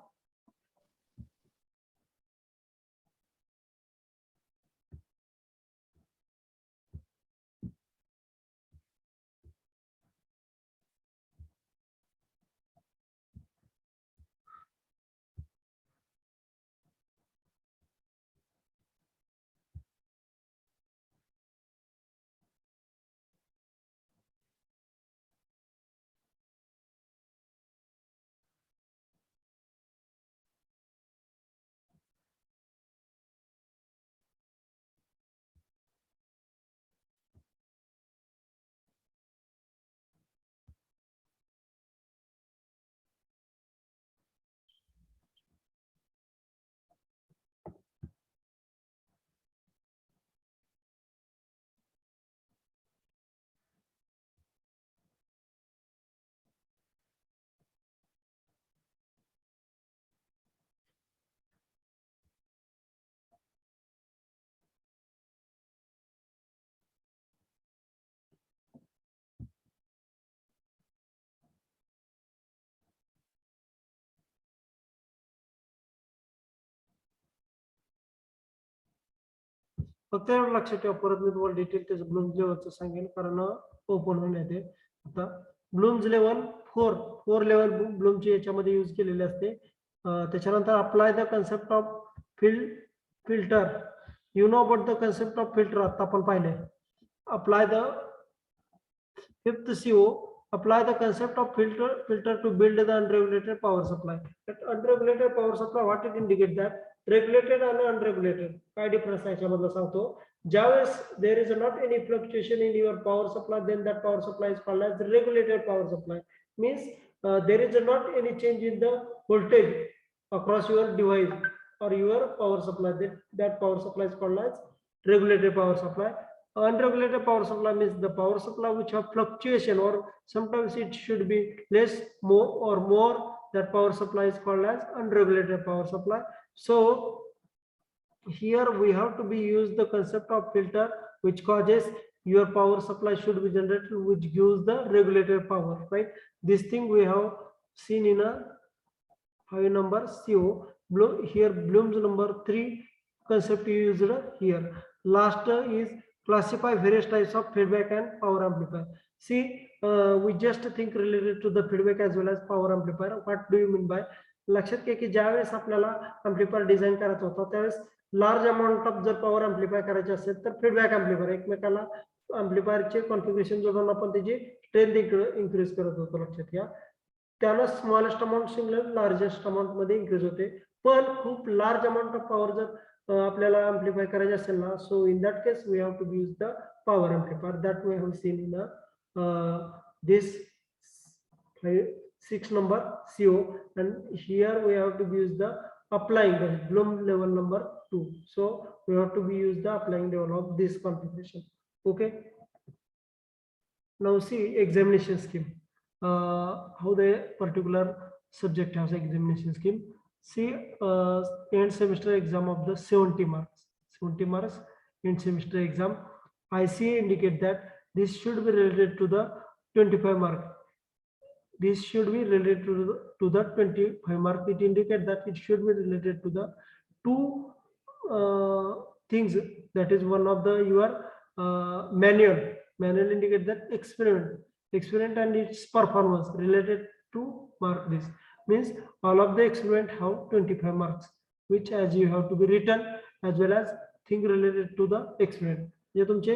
फक्त एवढं लक्षात ठेवा, परत मी तुम्हाला डिटेल त्याचं ब्लूम्स लेवलचं सांगेन, कारण ओपन होऊन येते. आता ब्लूम्स लेवल 4 लेवल ब्लूमची याच्यामध्ये यूज केलेली असते. त्याच्यानंतर apply the concept of filter. You know about the concept of filter, आता आपण पाहिले. Apply the 5th CO, apply the concept of filter to build the unregulated power supply. That unregulated power supply, what it indicate that regulated and unregulated काय difference आहे याच्यामधलं सांगतो. ज्यावेळेस there is not any fluctuation in your power supply, then that power supply is called as regulated power supply. Means there is not any change in the voltage across your device or your power supply, that power supply is called as regulated power supply. Unregulated power supply means the power supply which have fluctuation, or sometimes it should be less, more, that power supply is called as unregulated power supply. So here we have to be use the concept of filter, which causes your power supply should be generated, which gives the regulated power, right. This thing we have seen in a 5 number CO. Here Bloom's number 3 concept used here. Last is classify various types of feedback and power amplifier. See, we just think related to the feedback as well as power amplifier. What do you mean by? लक्षात घ्या की ज्यावेळेस आपल्याला amplifier design करायचा होता त्यावेळेस large amount of जर power amplify करायचे असेल तर फीडबॅक अँप्लिफायर एकमेकाला अँप्लिफायरचे कॉन्फिगरेशन जोडून आपण त्याची स्ट्रेंथ इन्क्रीज करत होतो, लक्षात घ्या. त्याला smallest amount single largest amount मध्ये इन्क्रीज होते. पण खूप लार्ज अमाऊंट ऑफ पॉवर जर आपल्याला अँप्लिफाय करायचे असेल ना, so in that case we have to use the power amplifier. That we have seen in this 6 number CO, and here we have to use the applying the Bloom level number 2. So we have to be use the applying level of this configuration. Okay. Now see examination scheme. How the particular subject has examination scheme. See end semester exam of the 70 marks. 70 marks end semester exam. ICA indicate that this should be related to the 25 mark. This should be related to the 25 mark. It indicates that it should be related to the two things. That is one of the your manual manual indicate that experiment and its performance related to mark this. Means all of the experiment have 25 marks, which as you have to be written as well as thing related to the experiment. जे तुमचे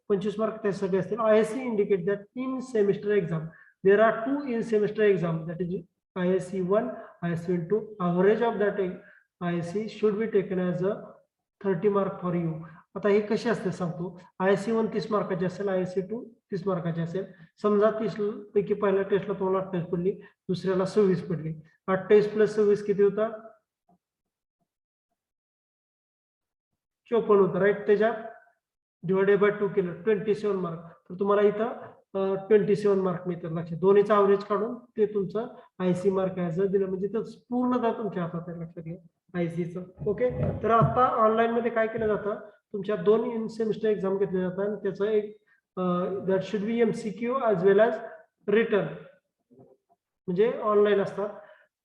25 mark त्यासाठी असतील. ISC indicate that in semester exam there are 2 in semester exam, that is ISC 1, ISC 2. Average of that ISC should be taken as a 30 mark for you. आता हे कसे असते सांगतो. ISC 1 30 मार्काचे असेल, ISC 2 30 मार्काचे असेल. समजा 30 पैकी पहिल्या टेस्टला तुम्हाला 28 पडली, दुसऱ्याला 26 पडली. 28 प्लस 26 किती होता? 54 होता, राईट. त्याच्या डिवायडेड बाय 2 केलं 27 मार्क. तर तुम्हाला इथं 27 मार्क मिळतात. लक्षात, दोन्हीचा ऍव्हरेज काढून ते तुमचं IC मार्क ऍज दिलं, म्हणजे ते पूर्णतः तुमच्या हातात आहे. लक्षात घ्या ICचं. ओके. तर आता ऑनलाईन मध्ये काय केलं जातं, तुमच्या 2 इन सेमिस्टर एक्झाम घेतले जातात आणि त्याचं एक that should be MCQ as well as return, म्हणजे ऑनलाईन असतात.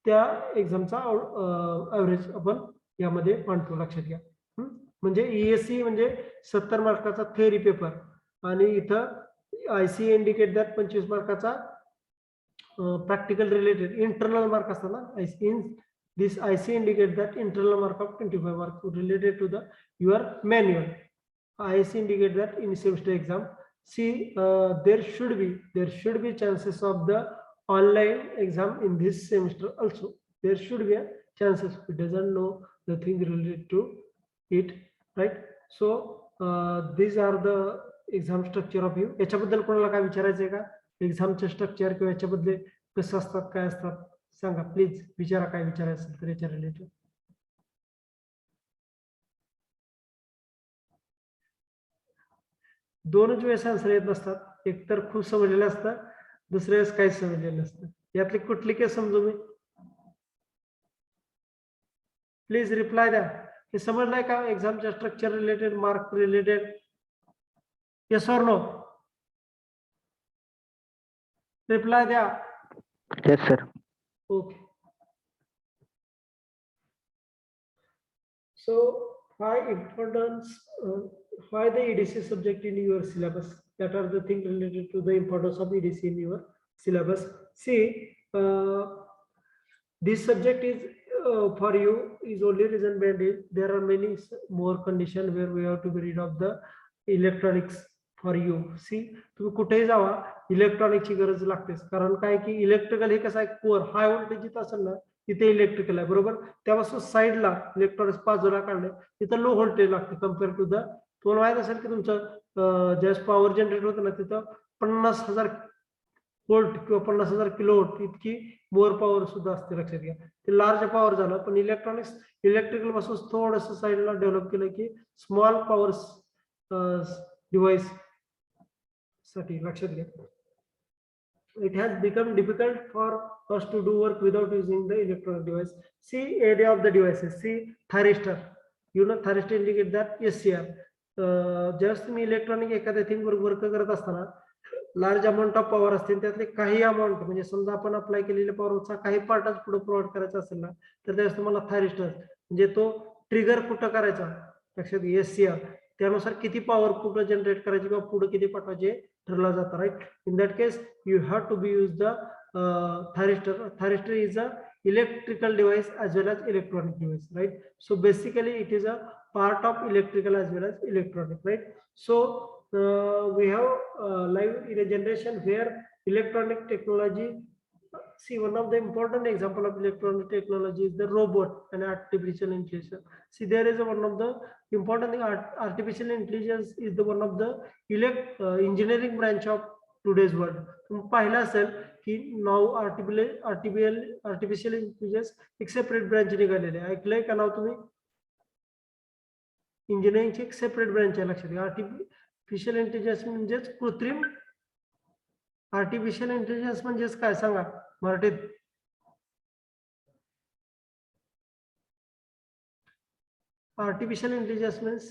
त्या एक्झामचा ऍव्हरेज आपण यामध्ये मांडतो. लक्षात घ्या. म्हणजे ESC म्हणजे 70 मार्काचा थेअरी पेपर आणि इथं IC इंडिकेट दॅट 25 मार्काचा प्रॅक्टिकल रिलेटेड इंटरनल मार्क असतात ना. In this IC indicate that internal mark of 25 marks related to the your manual. IC indicate that in semester exam. See, there should be chances of the online exam in this semester also. There should be a chances. It doesn't know the thing related to it, right? So these are the exam structure of you. याच्याबद्दल कोणाला काय विचारायचंय का? एक्झामचे structure किंवा याच्याबद्दल कसं असतात, काय असतात सांगा प्लीज. विचारा, काय विचारायचं असेल तर याच्या रिलेटेड. दोनच वेळेस आन्सर येत नसतात. एक तर खूप समजलेलं असतं, दुसऱ्या वेळेस काहीच समजलेलं नसतं. यातली कुठली केस समजू मी? प्लीज रिप्लाय द्या. हे समजलंय का एक्झामच्या structure related, mark related? Yes or no? Reply द्या. Yes sir. Okay. So why importance, why the EDC subject in your syllabus? That are the things related to the importance of EDC in your syllabus. See, this subject is for you is only reason behind it. There are many more conditions where we have to be rid of the electronics for you. See, तुम्ही कुठेही जावा इलेक्ट्रॉनिकची गरज लागतेच. कारण काय की electrical हे कसं आहे, कोर हाय व्होल्टेज जिथं असेल ना तिथे इलेक्ट्रिकल आहे, बरोबर. त्यापासून साईडला इलेक्ट्रॉनिक्स बाजूला काढले तिथं लो व्होल्टेज लागते कम्पेअर टू द. तुम्हाला माहित असेल की तुमचं ज्यावेळेस पॉवर जनरेट होतं ना तिथं 50,000 व्होल्ट किंवा 50,000 किलो व्होल्ट इतकी मोर पॉवर सुद्धा असते. लक्षात घ्या, ते लार्ज पॉवर झालं. पण इलेक्ट्रिकल पासून थोडस साईडला डेव्हलप केलं की स्मॉल पॉवर डिव्हाइस साठी. लक्षात घ्या, it has become difficult for us to do work without using the electronic device. See area of the devices. See thyristor. You know thyristor indicate that SCR. Just तुम्ही electronic एखाद्या thing वर work करत असताना large amount of power असते, त्यातले काही amount म्हणजे समजा आपण अप्लाय केलेल्या पॉवरचा काही पार्टच पुढे प्रोव्हाइड करायचा असेल ना, तर त्यावेळेस तुम्हाला थायरिस्टर म्हणजे तो ट्रिगर कुठं करायचा. लक्षात घ्या, SCR. त्यानुसार किती पॉवर कुठं जनरेट करायची किंवा पुढे किती पाठवायचे ठरला जातं, right. In that case you have to be use the thyristor. Thyristor is a electrical device as well as electronic device, right? So basically it is a part of electrical as well as electronic, right? So we have live in a generation where electronic technology. See, one of the important example of electronic technology is the robot and artificial intelligence. See, there is one of the important thing. Artificial intelligence is the one of the engineering branch of today's world. तुम्ही पाहिलं असेल की नाव artificial intelligence एक separate branch निघालेले आहे. ऐकलंय का नाव तुम्ही? इंजिनिअरिंगची एक सेपरेट ब्रांच आहे. लक्षात घ्या, आर्टिफिशियल इंटेलिजन्स म्हणजेच कृत्रिम. आर्टिफिशियल इंटेलिजन्स म्हणजेच काय सांगा मराठीत? Artificial intelligence means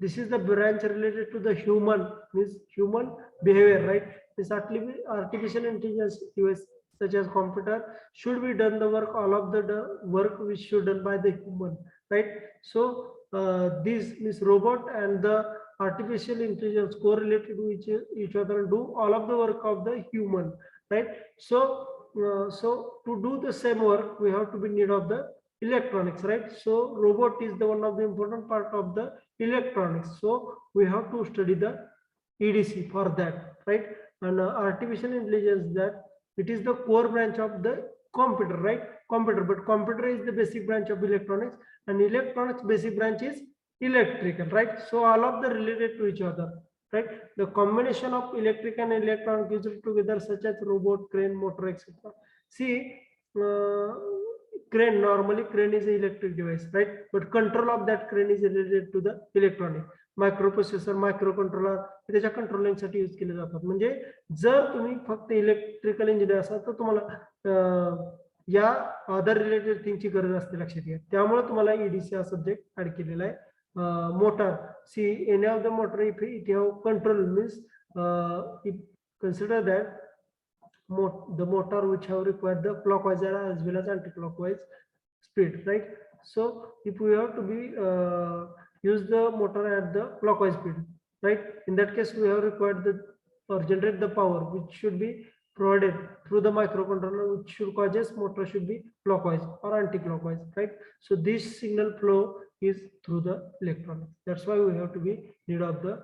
this is the branch related to the human, means human behavior, right? This artificial intelligence device such as computer should be done the work, all of the work which should done by the human, right? So this robot and the artificial intelligence correlated with each other and do all of the work of the human, right? So to do the same work, we have to be need of the electronics, right? So robot is the one of the important part of the electronics. So we have to study the EDC for that, right? And artificial intelligence, that it is the core branch of the computer, right? But computer is the basic branch of electronics, and electronics basic branch is electrical, right? So all of the related to each other, right? The combination of electric and electronic used together, such as robot, crane, motor, etc. See, crane, normally crane is an electric device, right? But control of that crane is related to the electronic. Microprocessor, micro controller त्याच्या कंट्रोलिंगसाठी use केले जातात. म्हणजे जर तुम्ही फक्त electrical engineer असाल तर तुम्हाला या अदर रिलेटेड थिंगची गरज असते, लक्षात घ्या. त्यामुळे तुम्हाला ईडीसी हा सब्जेक्ट ऍड केलेला आहे. Motor, see any of the motor if it have control means consider that the motor which have required the clockwise as well as anti-clockwise speed, right? So if we have to be use the motor at the clockwise speed, right? In that case, we have required the or generate the power which should be provided through the microcontroller, which should causes motor should be clockwise or anti-clockwise, right? So this signal flow is through the electronics. That's why we have to be need of the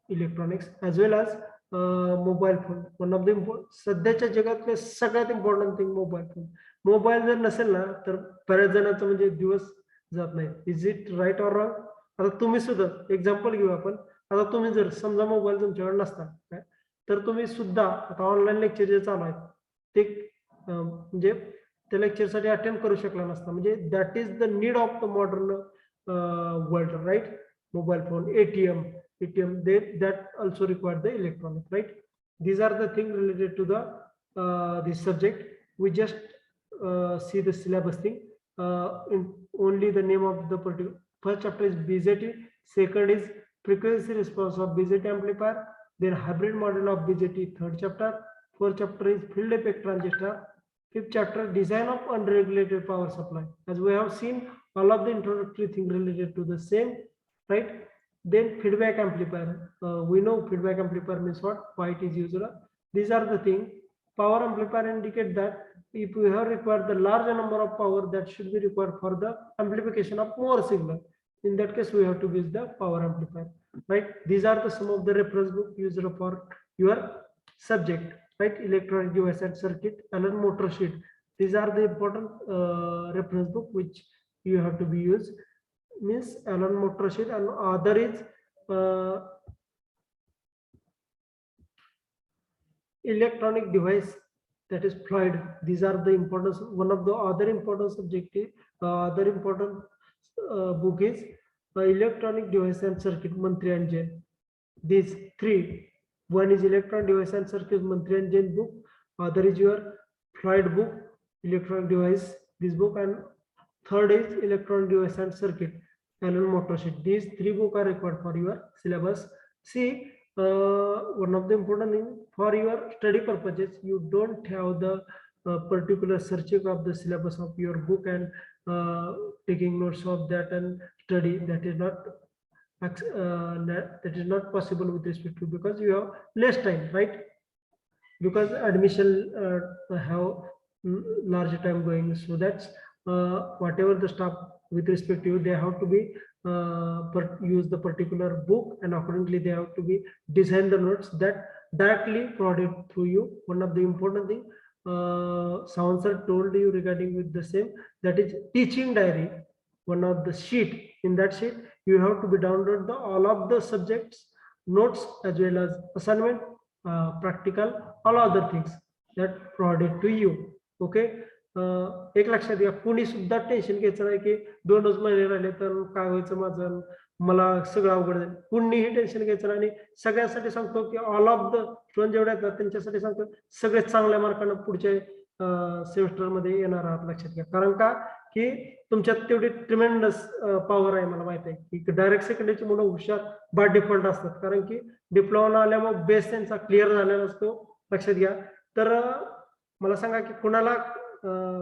electronics as well as mobile phone. One of the सध्याच्या जगातले सगळ्यात important thing mobile phone. Mobile जर नसेल ना तर बऱ्याच जणांचा म्हणजे दिवस जात नाही. Is it right or wrong? आता तुम्ही सुद्धा एक्झाम्पल घेऊ आपण. आता तुम्ही जर समजा मोबाईल तुमच्याकडे नसता तर तुम्ही सुद्धा आता ऑनलाईन लेक्चर जे चालू आहेत ते म्हणजे त्या लेक्चरसाठी अटेंड करू शकला नसता. म्हणजे that is the need of the modern world, right? Mobile phone, ATM, that also require the electronic, right? These are the things related to the this subject. We just see the syllabus thing. In only the name of the particular. First chapter is BJT. Second is frequency response of BJT amplifier. Then hybrid model of BJT. Third chapter. Fourth chapter is field effect transistor. Fifth chapter, design of unregulated power supply. As we have seen, all of the introductory things related to the same, right? Then feedback amplifier. We know feedback amplifier means what, why it is used. These are the things. Power amplifier indicate that if we have required the large number of power that should be required for the amplification of more signal, in that case we have to use the power amplifier, right? These are the some of the reference book used for your subject, right? Electronic device and circuit, Allen motor sheet. These are the important reference book which you have to be used. Means Allen motor sheet, and other is electronic device, that is Floyd. These are the important. One of the other important subjective, other important book is electronic device and circuit, Mantri and Jain. These three. One is electronic device and circuit, Mantri and Jain book. Other is your Floyd book, electronic device, this book, and third is electronic device and circuit, Allen motor sheet. These three books are required for your syllabus. See, one of the important thing for your study purposes, you don't have the particular searching of the syllabus of your book and taking notes of that and study. That is not possible with respect to, because you have less time, right? Because admission have large time going, so that's whatever the staff with respect to you, they have to be use the particular book, and accordingly they have to be design the notes that directly provided through you. One of the important thing Sawan sir told you regarding with the same, that is teaching diary, one of the sheet. In that sheet you have to be download the all of the subjects notes as well as assignment, practical, all other things that provided to you. Okay. एक लक्षात घ्या, कुणी सुद्धा tension घ्यायचं नाही की 2च महिने राहिले तर काय व्हायचं माझं, मला सगळं अवघड जाईल. कुणीही टेन्शन घ्यायचं नाही. आणि सगळ्यांसाठी सांगतो की ऑल ऑफ द स्टुडंट जेवढे आहेत त्यांच्यासाठी सांगतो, सगळे चांगल्या मार्काने पुढच्या सेमिस्टर मध्ये येणार आहात, लक्षात घ्या. कारण का की तुमच्यात तेवढी ट्रिमेंडस पॉवर आहे. मला माहित आहे की डायरेक्ट सेकंडरीची मुलं हुशार बाय डिफॉल्ट असतात, कारण की डिप्लोमा आल्यामुळे बेस त्यांचा क्लिअर झालेला असतो, लक्षात घ्या. तर मला सांगा की कुणाला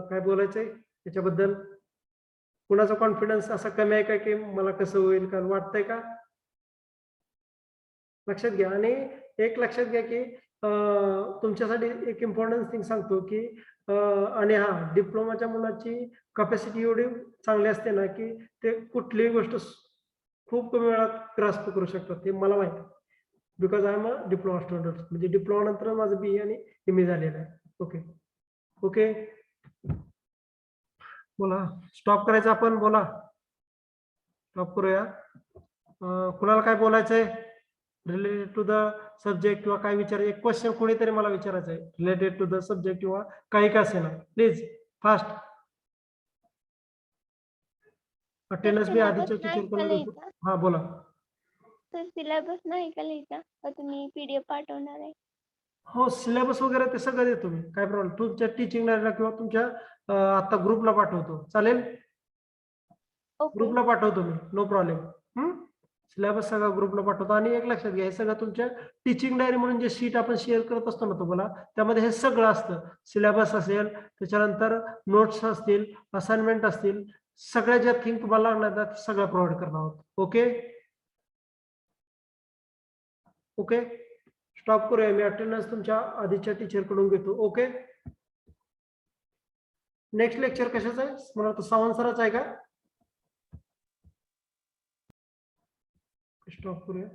काय बोलायचंय त्याच्याबद्दल, कुणाचा कॉन्फिडन्स असा कमी आहे का की मला कसं होईल, कारण वाटतंय का लक्षात घ्या. आणि एक लक्षात घ्या की तुमच्यासाठी एक इम्पॉर्टंट थिंग सांगतो की आणि हा डिप्लोमाच्या मुलाची कॅपॅसिटी एवढी चांगली असते ना की ते कुठलीही गोष्ट खूप कमी वेळात ग्रास्प करू शकतात. ते मला माहिती, because I am a diploma student. म्हणजे डिप्लोमा नंतर माझं BA आणि MA झालेलं आहे. ओके ओके, बोला. स्टॉप करायचं आपण, बोला. स्टॉप करूया. कुणाला काय बोलायचंय रिलेटेड टू द सब्जेक्ट किंवा काय विचारायचं? एक क्वेश्चन कोणीतरी मला विचारायचं आहे रिलेटेड टू द सब्जेक्ट किंवा काही का असेना. Please fast. अटेंडन्स मी आधीच्या टीचर कडून घेतो. हा बोला. सर सिलेबस नाही का लिहिता का तुम्ही PDF पाठवणार आहे? हो, सिलेबस वगैरे ते सगळं देतो मी, काय प्रॉब्लेम. तुमच्या टीचिंग लाईनला किंवा तुमच्या आता ग्रुपला पाठवतो, चालेल? ओके. ग्रुपला पाठवतो मी, नो प्रॉब्लेम. सिलेबस सगळा ग्रुपला पाठवतो. आणि एक लक्षात घ्या, हे सगळं तुमच्या टीचिंग डायरी म्हणून जे शीट आपण शेअर करत असतो ना तुम्हाला, त्यामध्ये हे सगळं असतं. सिलेबस असेल, त्याच्यानंतर नोट्स असतील, असाइनमेंट असतील, सगळ्या ज्या थिंग तुम्हाला लागणार त्या सगळ्या प्रोव्हाइड करणार आहोत. ओके ओके, स्टॉप करूया. मी अटेंडन्स तुमच्या आधीच्या टीचर कडून घेतो. ओके, नेक्स्ट लेक्चर कशाचं आहे? मला वाटतं सावंत सराचं आहे का? स्टॉप करूया.